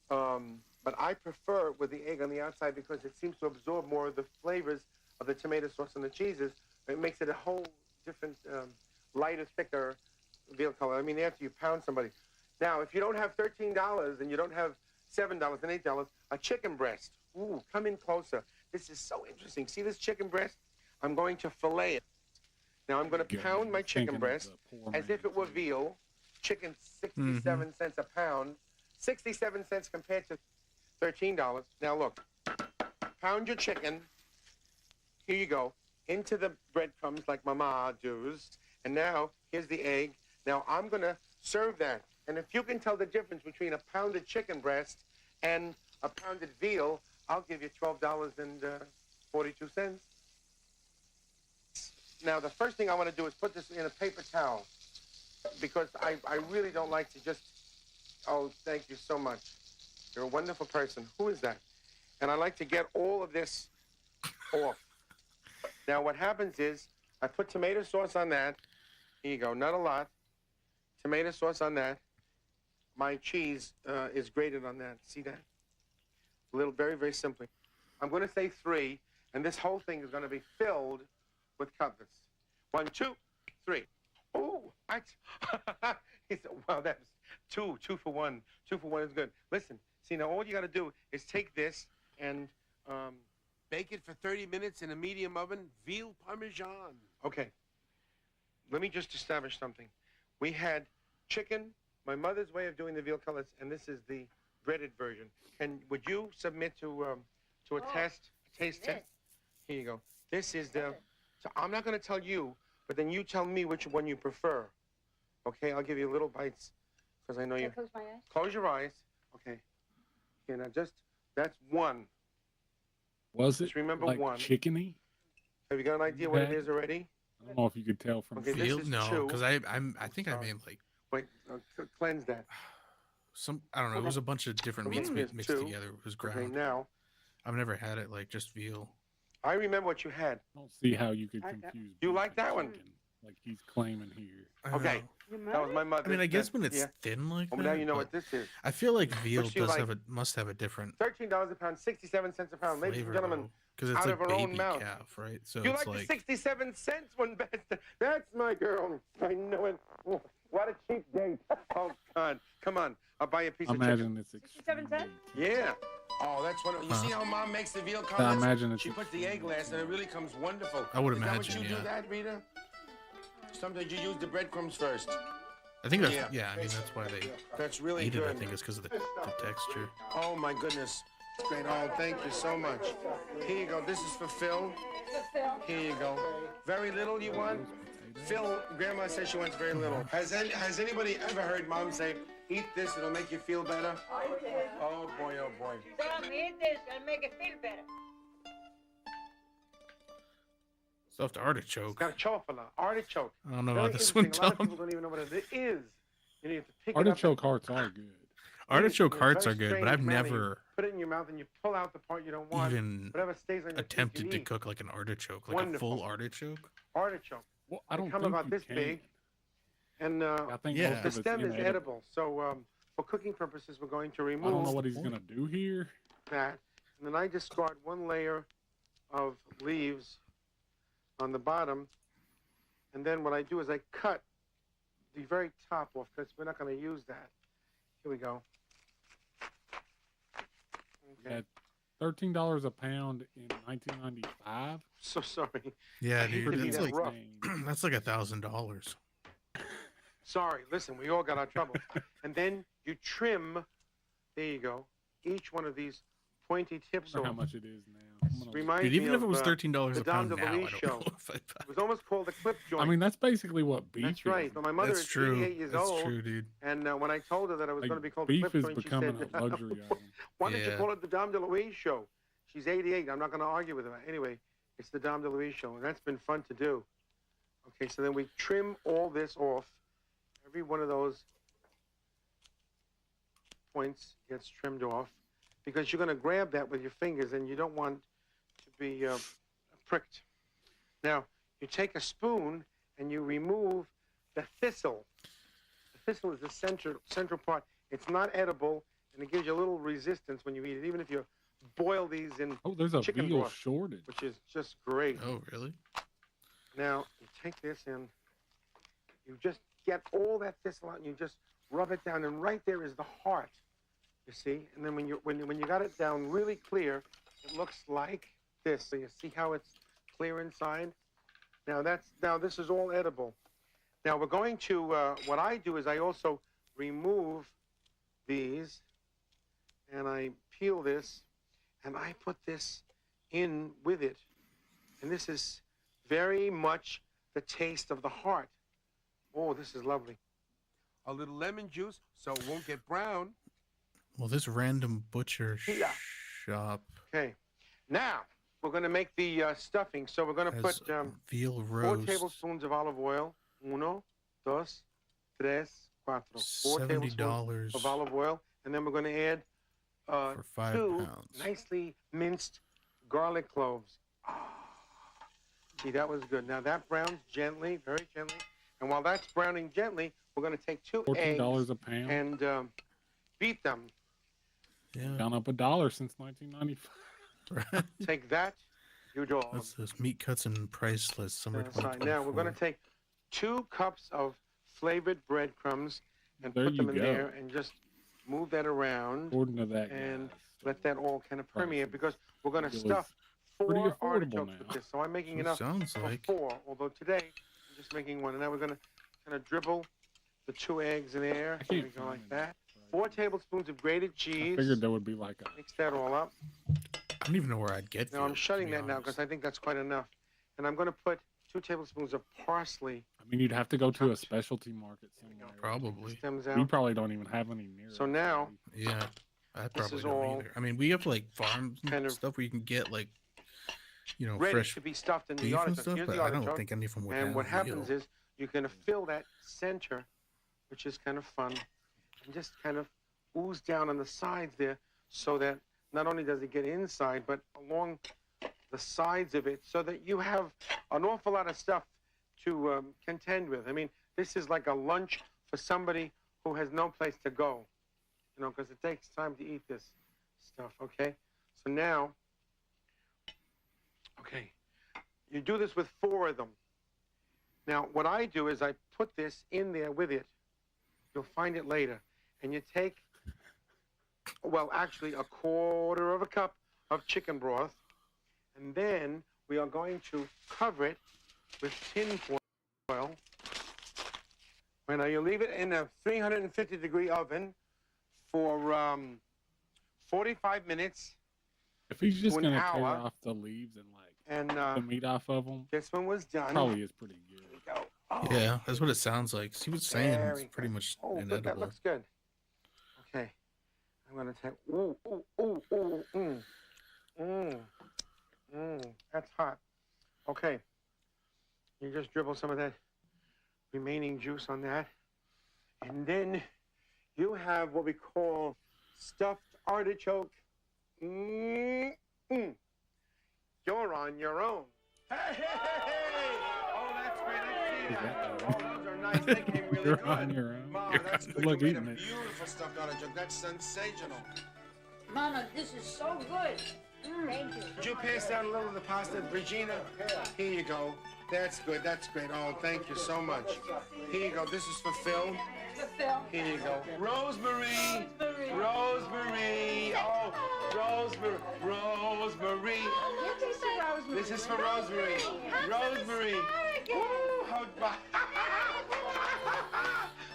But I prefer with the egg on the outside because it seems to absorb more of the flavors of the tomato sauce and the cheeses. It makes it a whole different, lighter, thicker veal color. I mean, after you pound somebody. Now, if you don't have $13 and you don't have $7 and $8, a chicken breast. Ooh, come in closer. This is so interesting. See this chicken breast? I'm going to fillet it. Now, I'm going to pound my chicken breast as if it were veal. Chicken, 67 cents a pound. 67 cents compared to $13. Now, look. Pound your chicken. Here you go. Into the breadcrumbs like Mama does. And now, here's the egg. Now, I'm going to serve that. And if you can tell the difference between a pounded chicken breast and a pounded veal, I'll give you $12.42. Now, the first thing I want to do is put this in a paper towel because I really don't like to just, oh, thank you so much. You're a wonderful person. Who is that? And I like to get all of this off. Now, what happens is I put tomato sauce on that. Here you go, not a lot. Tomato sauce on that. My cheese is grated on that. See that? A little, very, very simply. I'm going to say 3, and this whole thing is going to be filled with cutlets. 1, 2, 3. Oh, he said, wow, that's 2 for 1. 2 for 1 is good. Listen, see, now all you got to do is take this and bake it for 30 minutes in a medium oven. Veal parmesan. Okay. Let me just establish something. We had chicken, my mother's way of doing the veal cutlets, and this is the breaded version. Would you submit to a taste test? Here you go. This is the. So I'm not going to tell you, but then you tell me which one you prefer. Okay, I'll give you little bites because I know you. Close my eyes. Close your eyes. Okay. Okay, now that's 1. Was it just remember like 1. chickeny? Have you got an idea what it is already? I don't know if you could tell from veal. No, because I think I made like. Wait, cleanse that. I don't know. It was a bunch of different meats mixed together. It was ground. Okay, now. I've never had it like just veal. I remember what you had. I don't see how you could confuse. You like that one? Like he's claiming here. Okay. That was my mother. I mean, I guess when it's thin like that. Now you know what this is. I feel like veal must have a different. $13 a pound, 67 cents a pound, ladies and gentlemen. Because it's out like of her baby own mouth. calf, right? So you it's like the 67 cents one best. That's my girl. I know it. What a cheap date. Oh God, come on. I'll buy you a piece of chicken. Imagine it's 67 cents. Yeah. Oh, that's one. You see how Mom makes the veal cutlets? I imagine she puts the egg glass, and it really comes wonderful. I would Is imagine. That what you do that, Rita? Sometimes you use the breadcrumbs first. I think that's I mean that's why they. That's really eat good. it. I think it's because of the texture. Oh my goodness. It's great. Oh, thank you so much. Here you go. This is for Phil. Here you go. Very little you want? Phil, Grandma says she wants very little. Has anybody ever heard Mom say, eat this, it'll make you feel better? I did. Oh boy, oh boy. Tell me eat this and make it feel better. Stuffed artichoke. It's got a chocolate. Artichoke. I don't know about this one, one, Tom. A lot of Tom. people don't even know what it is. You need to pick Artichoke it up. hearts are good. Artichoke hearts Very are good, but strange I've manner. never You put it in your mouth and you pull out the part you don't want. even Whatever stays on your teeth, attempted you to eat. cook like an artichoke, like Wonderful. a full artichoke. Artichoke. Well, I don't They come think about you this can. big, and I think most the of it's stem is inedible. edible. So for cooking purposes, we're going to remove I don't know what he's gonna do here. that, and then I discard 1 layer of leaves on the bottom, and then what I do is I cut the very top off because we're not going to use that. Here we go. Okay. At $13 a pound in 1995. So sorry. Yeah, I hate dude, to be that's that like rough. that's like $1,000. Sorry. Listen, we all got our trouble. And then you trim. There you go. Each one of these pointy tips I wonder off. how much it is now. Reminds Dude, me even if of, it was $13 the a Dom pound now, I DeLuise don't show. know if I'd buy It was almost called the clip joint. I mean, that's basically what beef That's is. right. But my mother That's is true. 88 years That's old. true, dude. And when I told her that it was Like, going to be called beef the clip is joint, she becoming said, a luxury item. why don't you Yeah. call it the Dom DeLuise show? She's 88. I'm not going to argue with her. Anyway, it's the Dom DeLuise show, and that's been fun to do. Okay, so then we trim all this off. Every one of those points gets trimmed off because you're going to grab that with your fingers and you don't want to be pricked. Now, you take a spoon and you remove the thistle. The thistle is the central part. It's not edible, and it gives you a little resistance when you eat it, even if you boil these in there's a chicken veal broth, shortage, which is just great. Oh, really? Now, you take this and you just get all that thistle out and you just rub it down, and right there is the heart, you see? And then when you got it down really clear, it looks like this. So you see how it's clear inside? Now this is all edible. Now we're going to, what I do is I also remove these and I peel this and I put this in with it. And this is very much the taste of the heart. Oh, this is lovely. A little lemon juice so it won't get brown. Well, this random butcher shop. Okay. Now, we're going to make the stuffing. So we're going to put veal 4 roast. tablespoons of olive oil. 1, 2, 3, 4. 4 tablespoons of olive oil. And then we're going to add for 5 2 pounds. nicely minced garlic cloves. Oh, see, that was good. Now that browns gently, very gently. And while that's browning gently, we're going to take 2 eggs $14 a pound, and beat them. Yeah. Down up $1 since 1995. Take that, you dog. That's this meat cuts and price list, summer 2024. Now we're going to take 2 cups of flavored breadcrumbs and There put them you in go. there and just move that around According to that, and let that all kind of permeate because we're going to It was stuff pretty 4 affordable artichokes now. with this. So I'm making It enough sounds for like. 4, although today I'm just making 1. And now we're going to kind of dribble the 2 eggs in there. There we go, like that. 4 tablespoons of grated cheese. I figured there would be like a. Mix that all up. I don't even know where I'd get. Now I'm shutting that now because I think that's quite enough. And I'm going to put 2 tablespoons of parsley. I mean, you'd have to go to a specialty market somewhere. Probably. Stems We out. probably don't even have any near. So now, Yeah, I This probably is don't all either. I mean, we have like farms and kind of stuff where you can get like, you know, ready fresh to be stuffed in the beef and artichoke. stuff, Here's but the I don't artichoke. think any of them would And have what happens veal. is you're going to fill that center, which is kind of fun, and just kind of ooze down on the sides there so that not only does it get inside, but along the sides of it so that you have an awful lot of stuff to contend with. I mean, this is like a lunch for somebody who has no place to go, you know, because it takes time to eat this stuff, okay? So now, okay, you do this with 4 of them. Now, what I do is I put this in there with it. You'll find it later. And you take, well, actually a 1/4 cup of chicken broth. And then we are going to cover it with tin foil. Right now, you leave it in a 350-degree oven for 45 minutes. If he's just to an gonna tear hour. off the leaves and like And the meat off of them, this one was done. probably is pretty good. Oh, Yeah, that's what it sounds like. He was saying it's very pretty good. much Oh, good. That inedible. looks good. Okay. I'm going to take... Ooh, ooh, ooh, ooh, That's hot. Okay. You just dribble some of that remaining juice on that. And then you have what we call stuffed artichoke. You're on your own. Hey, hey, hey, hey! Oh, that's great. I see that. Oh, those are nice. They came really You're good. on your own. Mom, that's good. Look, You made a eating it. beautiful stuffed artichoke. That's sensational. Mama, this is so good. Thank you. Could you pass down a little of the pasta, Regina? Here you go. That's good. That's great. Oh, thank you so much. Here you go. This is for Phil. For Phil. Here you go. Rosemary. Rosemary. Oh, Rosemary. Rosemary. This is for Rosemary. Rosemary. Woo,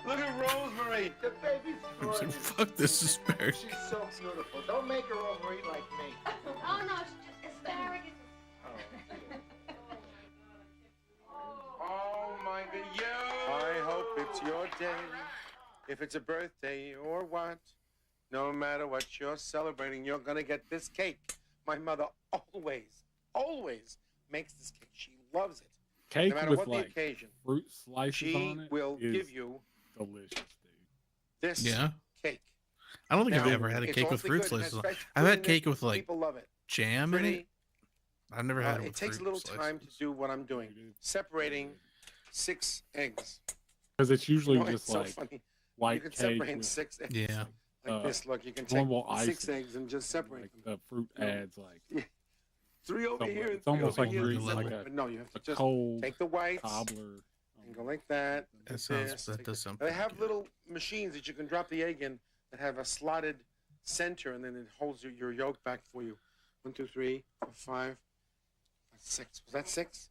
look at Rosemary. The baby's I was like, gorgeous. fuck this asparagus. She's so beautiful. Don't make her overeat like me. Oh no, it's just asparagus. Oh my God, yo! I hope it's your day. If it's a birthday or what, no matter what you're celebrating, you're gonna get this cake. My mother always makes this cake. She loves it. Cake no matter with what the like occasion, fruit slices she on it will is give you delicious, dude. this cake. I don't think Now, I've ever had a it's cake with awfully fruit good. It has slices. special I've had food in cake it. with like People love it. jam in it. I've never had it with It takes a fruit little slices. time to do what I'm doing, separating 6 eggs. Because it's usually You know, just it's so like funny. white You can cake separate with 6 eggs. Yeah. Like this. Look, you can take normal 6 icing. eggs and just separate Like them. the fruit adds like 3 over here and it's 3 almost over like here. you're eating like But no, you have to just cold take the whites cobbler. and go like that. That does sound. They have little machines that you can drop the egg in that have a slotted center, and then it holds your yolk back for you. 1, 2, 3, 4, 5, 6. Was that 6?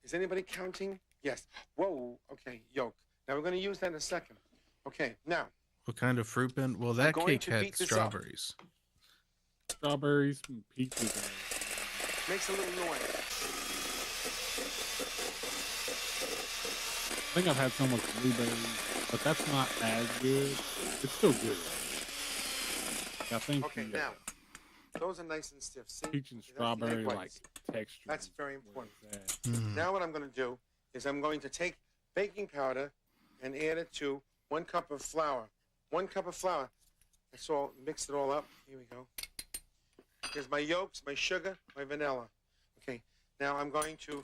Is anybody counting? Yes. Whoa. Okay. Yolk. Now we're going to use that in a second. Okay. Now. What kind of fruit bin? Well, that cake had strawberries. Strawberries and peaches. Makes a little noise. I think I've had some with blueberries, but that's not as good. It's still good. I think. Okay. Now, those are nice and stiff. See? Peach and strawberry like texture. That's very important. Mm. Now what I'm going to do is I'm going to take baking powder and add it to 1 cup of flour. 1 cup of flour. That's all. Mix it all up. Here we go. Here's my yolks, my sugar, my vanilla. Okay. Now I'm going to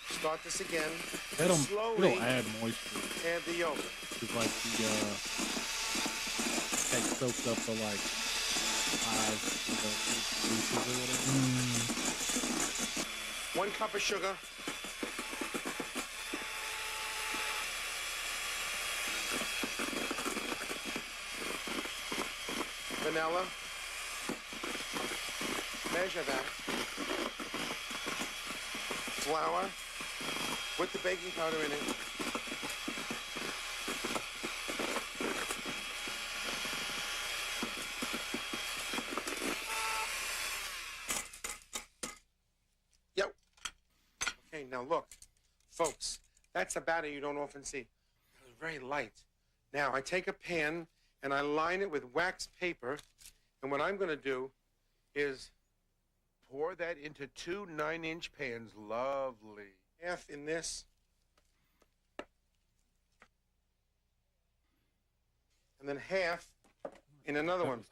start this again. Slowly it'll add moisture. Add the yolk. It's like the cake soaks up the like 5 pieces or whatever. 1 cup of sugar. Vanilla. Measure that. Flour with the baking powder in it. Yep. Okay, now look, folks, that's a batter you don't often see. It's very light. Now I take a pan and I line it with wax paper, and what I'm going to do is Pour that into 2 9-inch pans. Lovely. half in this, and then half in another one.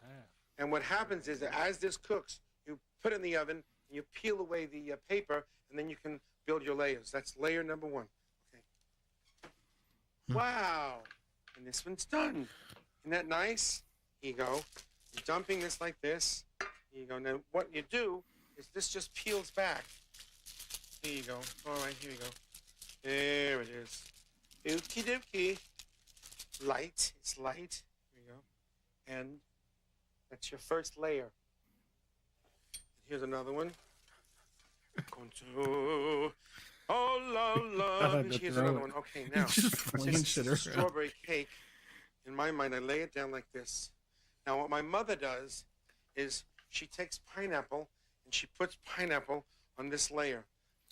And what happens is that as this cooks, you put it in the oven, and you peel away the paper, and then you can build your layers. That's layer number 1. Okay. Wow. And this one's done. Isn't that nice? Here you go. You're dumping this like this. Here you go. Now, what you do is this just peels back. Here you go. All right, here you go. There it is. Okie dokie. Light. It's light. Here you go. And that's your first layer. Here's another one. Contour. Oh, la. Here's another one. Okay, now. This is strawberry cake. In my mind, I lay it down like this. Now, what my mother does is she takes pineapple and she puts pineapple on this layer.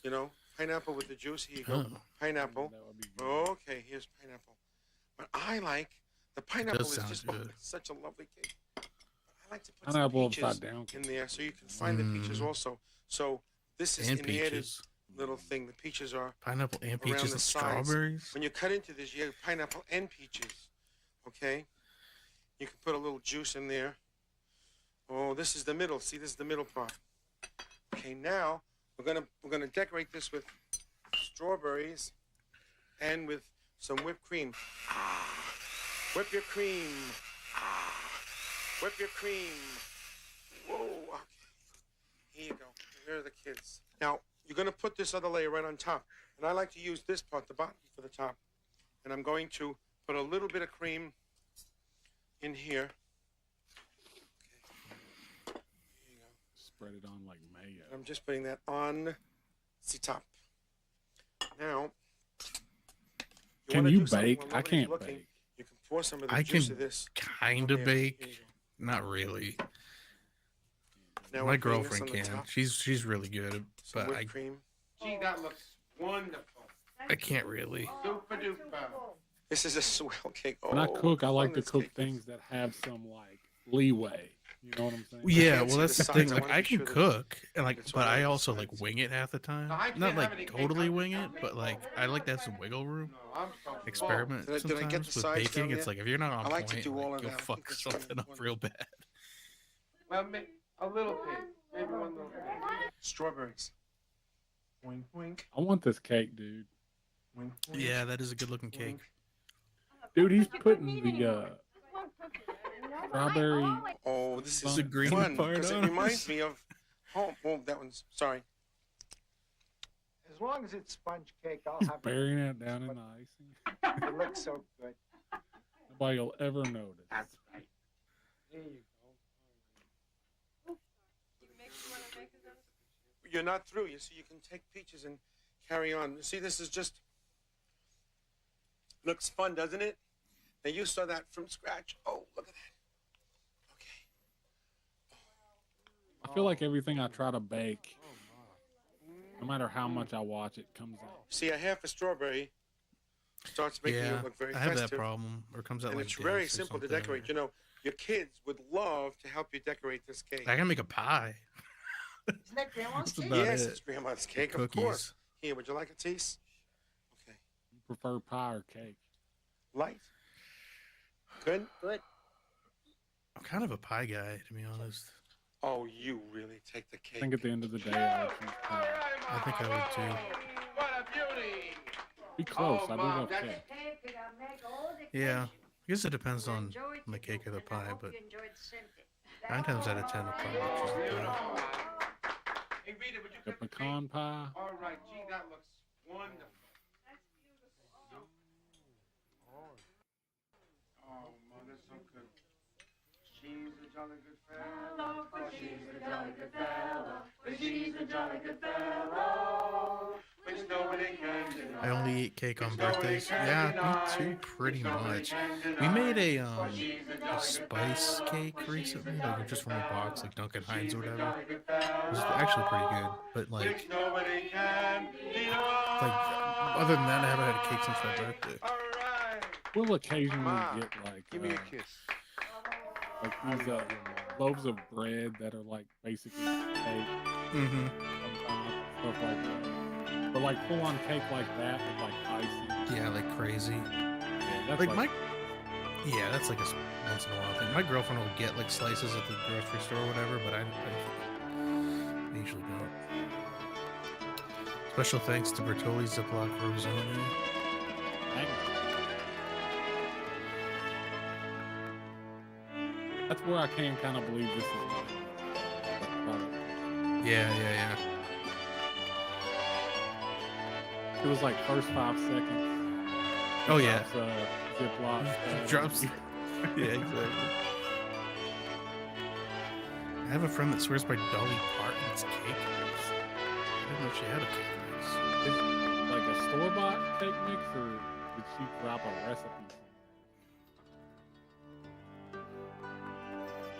You know, pineapple with the juice. Here you go. Pineapple. Okay, here's pineapple. But I like the pineapple is just such a lovely cake. But I like to put pineapple some peaches in there so you can find the peaches also. So this is an added little thing. The peaches are pineapple and peaches around the and sides. strawberries. When you cut into this, you have pineapple and peaches. Okay, you can put a little juice in there. Oh, this is the middle. See, this is the middle part. Okay, now we're gonna decorate this with strawberries and with some whipped cream. Whip your cream. Whip your cream. Whoa. Okay. Here you go. Here are the kids. Now you're gonna put this other layer right on top, and I like to use this part, the bottom, for the top. And I'm going to put a little bit of cream in here. Okay. Here you go. Spread it on like mayo. I'm just putting that on the top. Now, can you bake? I can't bake. You can pour some of the juice of this. Kind of bake. Not really. Now my girlfriend can. She's really good, but I. Cream. Gee, that looks wonderful. I can't really. Super duper. This is a swell cake. When I cook, I like to cook things that have some like leeway. You know what I'm saying? Yeah, well, that's the thing. Like, I can cook, and like, but I also like wing it half the time. Not like totally wing it, but like I like to have some wiggle room. Experiment sometimes with baking. It's like if you're not on point, like, you'll fuck something up real bad. Well, a little bit. Maybe one little bit. Strawberries. Wink, wink. I want this cake, dude. Wink, wink. Yeah, that is a good looking cake. Dude, he's putting the strawberry. Oh, this is the green fun part because it on reminds me of home. Oh, that one's sorry. As long as it's sponge cake, I'll He's have burying it down in the icing. It looks so good. Nobody will ever notice. That's right. There you go. You're not through. You see, you can take peaches and carry on. You see, this is just looks fun, doesn't it? Now you saw that from scratch. Oh, look at that. I feel like everything I try to bake, no matter how much I watch it, comes out. See, a half a strawberry starts making it look very I have festive. that problem. Or comes out And like it's very dense or simple to something, decorate. or- You know, your kids would love to help you decorate this cake. I can make a pie. Isn't that grandma's That's cake? about Yes, it. it's grandma's cake, of Cookies. course. Here, would you like a taste? Okay. You prefer pie or cake? Light. Good? Good. I'm kind of a pie guy, to be honest. Oh, you really take the I cake. think at the end of the day, I would choose pie. I think I would too. What a beauty! Be close. I do Mom, love that's- cake. Yeah, I guess it depends on the cake or the pie, but 9 times out of 10, I'll probably choose the pie. Hey, Rita, would you The cut the pecan cake? pie. All right, gee, that looks wonderful. Oh, Mom, that's so good. She's a jolly good fellow, for she's a jolly good fellow, for she's a jolly good fellow, which nobody can deny. I only eat cake on birthdays. Yeah, me too, pretty much. We made a spice cake recently, like just from a box, like Duncan Hines or whatever. It was actually pretty good, but like other than that, I haven't had a cake since my birthday. We'll occasionally get like Give me a kiss. like these loaves of bread that are like basically cake, Mm-hmm. stuff like that. But like full on cake like that with like icing. Yeah, like crazy. Yeah, that's Like my, yeah, that's like a once in a while thing. My girlfriend will get like slices at the grocery store or whatever, but I usually don't. Special thanks to Bertoli Ziploc Rosoni. That's where I can kind of believe this is mine. Yeah. It was like first 5 seconds. Oh yeah. Ziploc. Drops. Yeah, exactly. I have a friend that swears by Dolly Parton's cake mix. I didn't know she had a cake mix. Is it like a store-bought cake mix, or did she drop a recipe?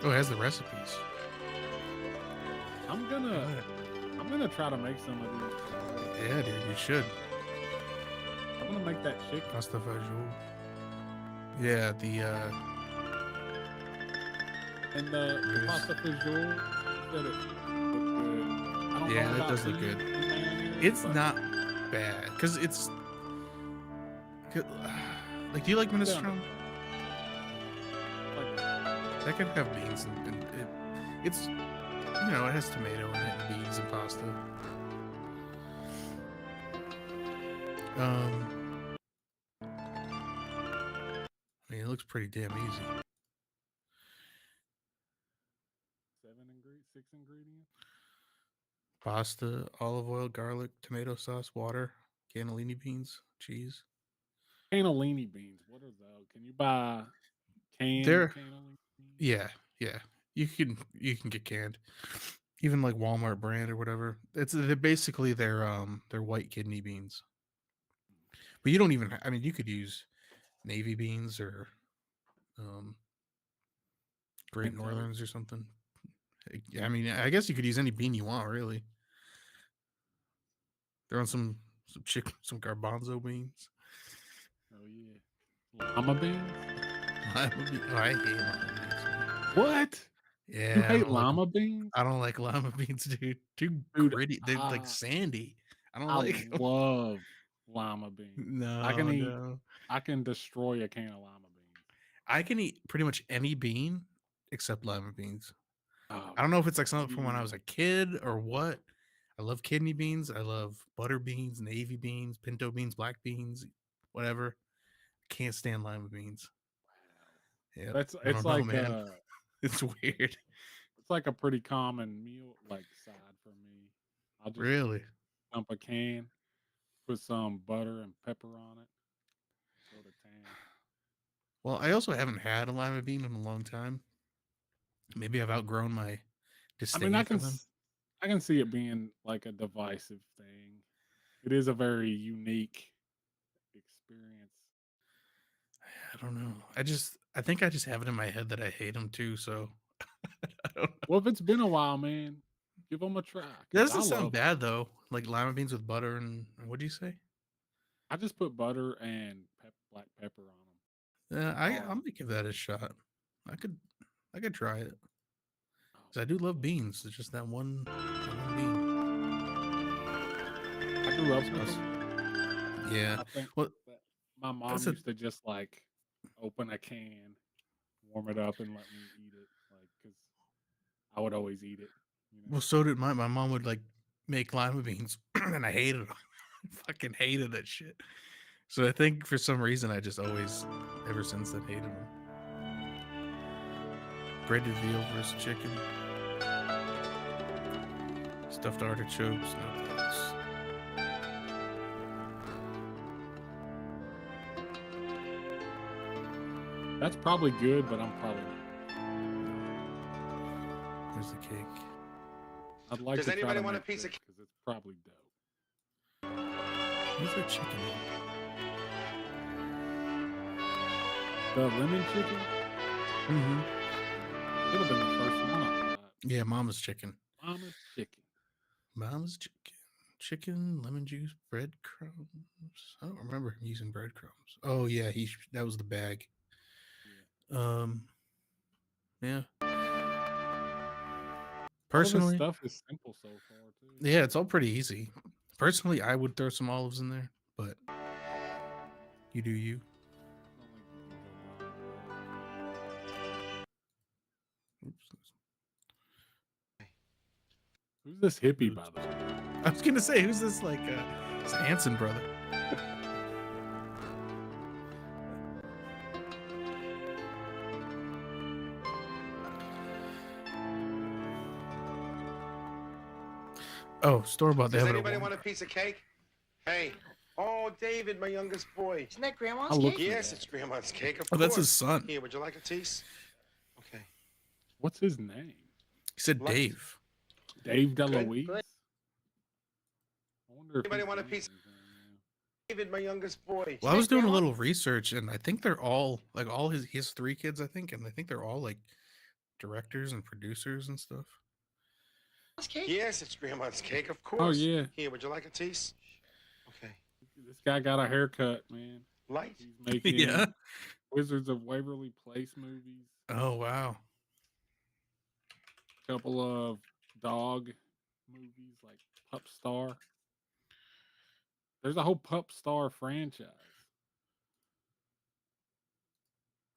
Oh, it has the recipes. I'm gonna try to make some of these. Yeah, dude, you should. I'm gonna make that chicken. Pasta fagioli. Yeah, And the pasta fagioli, that it looked good. I don't know yeah, that about does look the good. mayonnaise, It's but not bad because it's like. Do you like minestrone? That can have beans and it's you know it has tomato in it and beans and pasta. I mean, it looks pretty damn easy. 6 ingredients. Pasta, olive oil, garlic, tomato sauce, water, cannellini beans, cheese. Cannellini beans. What are those? Can you buy canned They're cannellini beans? yeah. You can get canned, even like Walmart brand or whatever. They're basically they're white kidney beans. But you don't even. I mean, you could use navy beans or Great Northerns or something. I mean, I guess you could use any bean you want, really. They're on some garbanzo beans. Oh yeah, lima beans. I hate lima beans. What? Yeah, You I hate don't like 'em. lima beans? I don't like lima beans, dude. Too Dude, gritty. They're like sandy. I don't I like 'em. love lima beans. No, no. I can destroy a can of lima beans. I can eat pretty much any bean except lima beans. Oh, I don't know if it's like something from when I dude. was a kid or what. I love kidney beans. I love butter beans, navy beans, pinto beans, black beans, whatever. Can't stand lima beans. Yeah, That's I it's don't know, like man. It's weird. it's like a pretty common meal like side for me. I'll just Really? dump a can, put some butter and pepper on it, go to town. Well, I also haven't had a lima bean in a long time. Maybe I've outgrown my I mean, disdain for them. I can see it being like a divisive thing. It is a very unique experience. I don't know. I think I just have it in my head that I hate them too. So I don't know. Well, if it's been a while, man, give them a try. That 'Cause I doesn't sound love 'em. bad though. Like lima beans with butter and what do you say? I just put butter and black pepper on them. Yeah, I'm gonna give that a shot. I could try it. 'Cause I do love beans. It's just that one bean. I grew up with Us. them. Yeah. I think Well, that my mom that's a used to just like open a can, warm it up, and let me eat it. Like, because I would always eat it. You know? well, so did my mom would like make lima beans and I hated them. Fucking hated that shit. So I think for some reason I just always ever since then hated them. Breaded veal versus chicken. Stuffed artichokes, no thanks. That's probably good, but I'm probably not. There's the cake. I'd like Does to try anybody to want a make piece of this because it's probably dope. Where's the chicken? The lemon chicken Mm-hmm. could have been the first one I thought. Yeah, Mama's chicken. Mama's chicken. Mama's chicken. Chicken, lemon juice, breadcrumbs. I don't remember him using breadcrumbs. Oh yeah, that was the bag. Yeah. Personally, all this stuff is simple so far too. yeah, it's all pretty easy. Personally, I would throw some olives in there, but you do you. Oops. Who's this hippie, by the way? I was gonna say, who's this? Like, it's Hanson brother. Oh, store-bought. Does anybody want a piece of cake? Hey. Oh, David, my youngest boy. Isn't that Grandma's cake? Yes, it's Grandma's cake, of Oh, course. that's his son. Here, would you like a piece? Okay. What's his name? He said Dave. Dave DeLuise? Good. I wonder if Anybody want a piece? David, my youngest boy. Well, I was doing a little research, and I think they're all like he has 3 kids, I think, and I think they're all like directors and producers and stuff. Cake? Yes, it's Grandma's cake, of course. Oh, yeah. Here, would you like a piece? Okay. This guy got a haircut, man. Light? He's making Yeah. Wizards of Waverly Place movies. Oh wow. Couple of dog movies like Pup Star. There's a whole Pup Star franchise.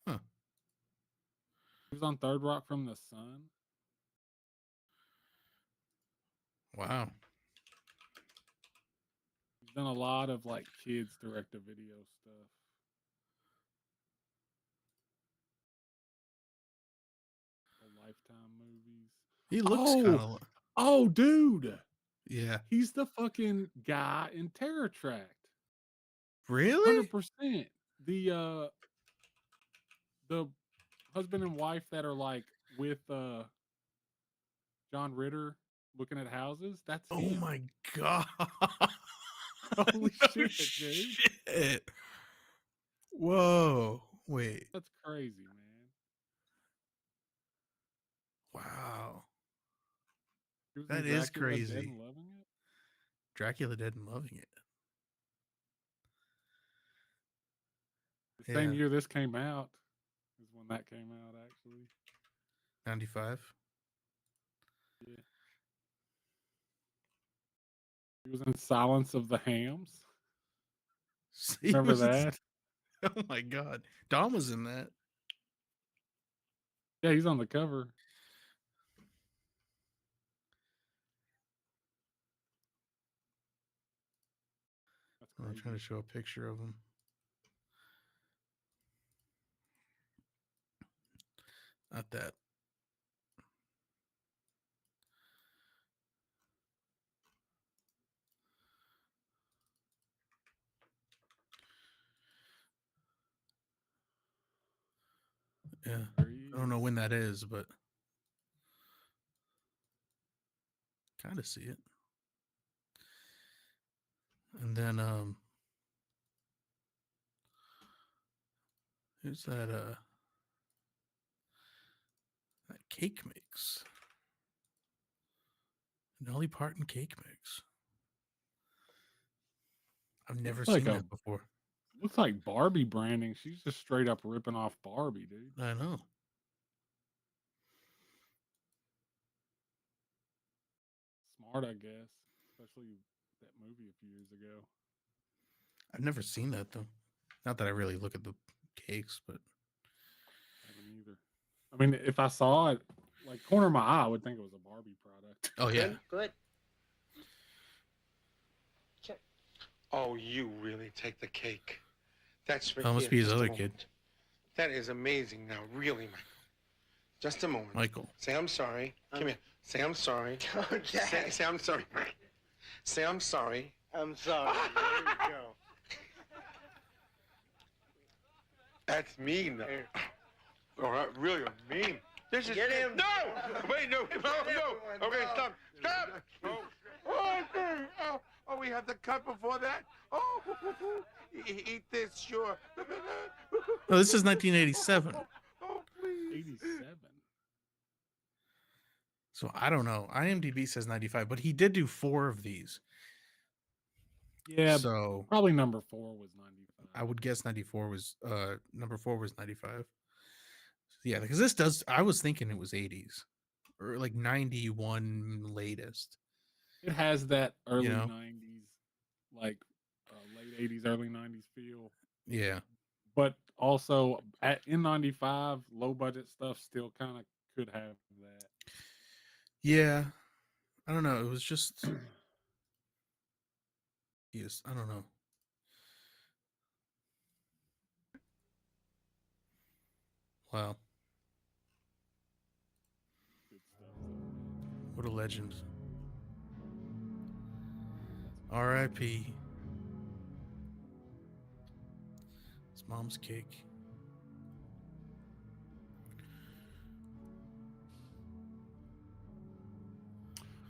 Huh. He was on Third Rock from the Sun. Wow. He's done a lot of like kids direct-to-video stuff. The Lifetime movies. He looks kind of. Oh, dude. Yeah. He's the fucking guy in Terror Tract. Really? 100%. The husband and wife that are like with John Ritter looking at houses. That's Oh him. my god. Holy No shit, dude. shit. Whoa. Wait. That's crazy, man. Wow. He was That in is Dracula Dead crazy. and Loving It. Dracula Dead and Loving It. The same Yeah. year this came out is when that came out, actually. 95. Yeah. He was in Silence of the Hams. Remember that? Oh my God, Dom was in that. Yeah, he's on the cover. I'm trying to show a picture of him. Not that. Yeah, I don't know when that is, but kind of see it. And then who's that that cake mix? Dolly Parton cake mix. I've never seen that before. Looks like Barbie branding. She's just straight up ripping off Barbie, dude. I know. Smart, I guess. Especially that movie a few years ago. I've never seen that though. Not that I really look at the cakes, but I haven't either. I mean, if I saw it, like corner of my eye, I would think it was a Barbie product. Oh yeah. Good. Oh, you really take the cake. That's That must be his other kid. That is amazing. Now, really, Michael. Just a moment. Michael. Say I'm sorry. Come here. Say I'm sorry. Say I'm sorry. Say I'm sorry. I'm sorry. There you go. That's mean. Oh, that's really mean. This is Get him. No! Wait, no. Okay, stop. Stop! Oh, we have to cut before that? Oh, eat this, sure. No, this is 1987. Oh, please. 87. So I don't know. IMDb says 95, but he did do 4 of these. Yeah, so probably number 4 was 95. I would guess 94 was number 4 was 95. Yeah, because this does. I was thinking it was 80s or like 91 latest. It has that early 90s, like late 80s, early 90s feel. Yeah. But also in 95, low budget stuff still kind of could have that. Yeah. I don't know. It was just. Yes, I don't know. Wow. Good stuff, though. What a legend. R.I.P. It's mom's cake.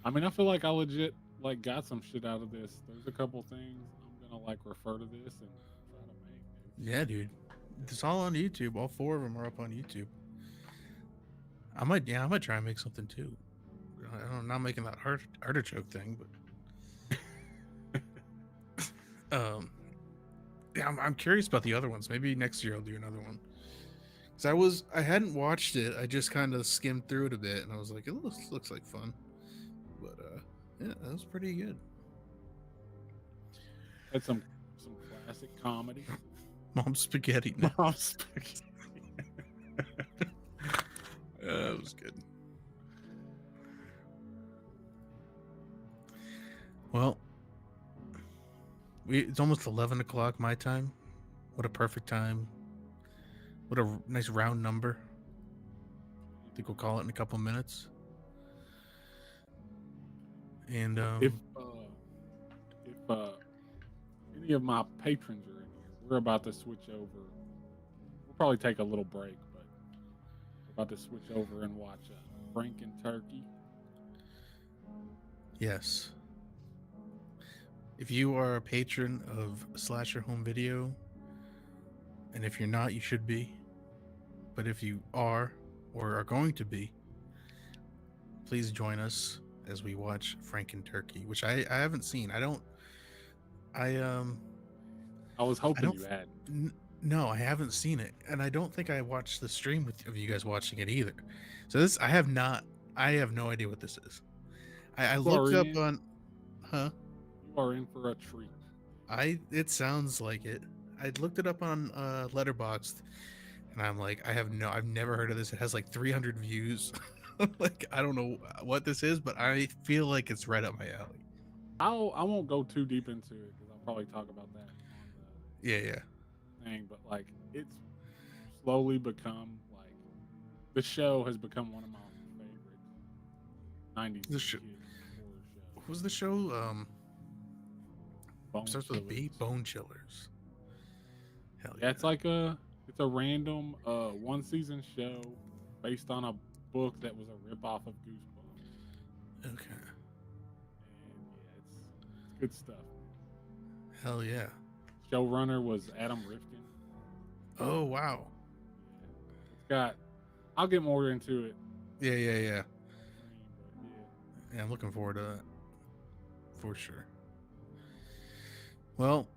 I mean, I feel like I legit like got some shit out of this. There's a couple things I'm gonna like refer to this and try to make. Dude. Yeah, dude. It's all on YouTube. All 4 of them are up on YouTube. I might try and make something too. I'm not making that artichoke thing, but yeah, I'm curious about the other ones. Maybe next year I'll do another one. Cause I hadn't watched it. I just kind of skimmed through it a bit, and I was like, it looks like fun. But yeah, that was pretty good. Had some classic comedy. Mom spaghetti. Mom spaghetti. That was good. Well, it's almost 11 o'clock my time. What a perfect time. What a nice round number. I think we'll call it in a couple minutes. And if any of my patrons are in here, we're about to switch over. We'll probably take a little break, but we're about to switch over and watch Franken Turkey. Yes. If you are a patron of Slasher Home Video, and if you're not, you should be. But if you are or are going to be, please join us as we watch Franken Turkey, which I haven't seen. I was hoping you had. No, I haven't seen it, and I don't think I watched the stream of you guys watching it either. So I have not I have no idea what this is. I You looked are up in- on, huh? You are in for a treat. It sounds like it. I looked it up on Letterboxd, and I'm like, I've never heard of this. It has like 300 views. Like, I don't know what this is, but I feel like it's right up my alley. I won't go too deep into it because I'll probably talk about that on the Yeah. thing. But like, it's slowly become like the show has become one of my favorite 90s The show. kids horror shows. What was the show? Bone Starts with a B. Chillers. Bone Chillers. Hell Yeah, it's a random one season show based on a book that was a ripoff of Goosebumps. Okay. And yeah, it's good stuff. Hell yeah. Showrunner was Adam Rifkin. Oh wow. It's got. I'll get more into it. Yeah. Yeah. Yeah, I'm looking forward to that. For sure. Well,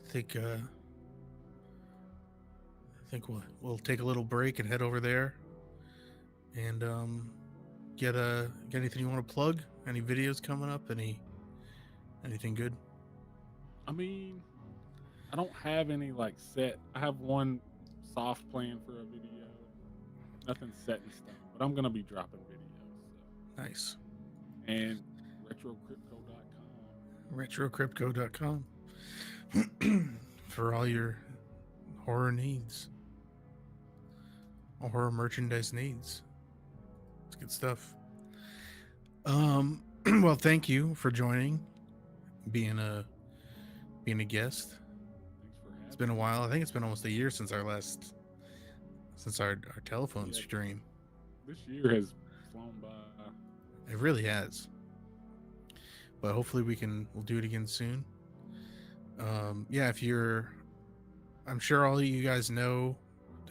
I think we'll take a little break and head over there and get anything you want to plug? Any videos coming up? Anything good? I mean, I don't have any like set. I have one soft plan for a video. Nothing set in stone, but I'm gonna be dropping videos. So. Nice. And retrocrypto.com. Retrocrypto.com for all your horror needs, all horror merchandise needs. It's good stuff. Well, thank you for joining, being a guest. Thanks for having It's been a while. I think it's been almost a year since our telephone stream. This year has flown by. It really has. But hopefully we'll do it again soon. Yeah, I'm sure all of you guys know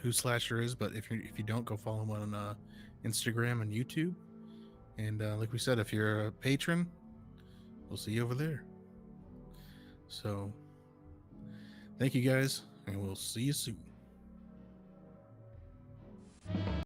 who Slasher is, but if you don't, go follow him on Instagram and YouTube. And like we said, if you're a patron, we'll see you over there. So thank you guys, and we'll see you soon.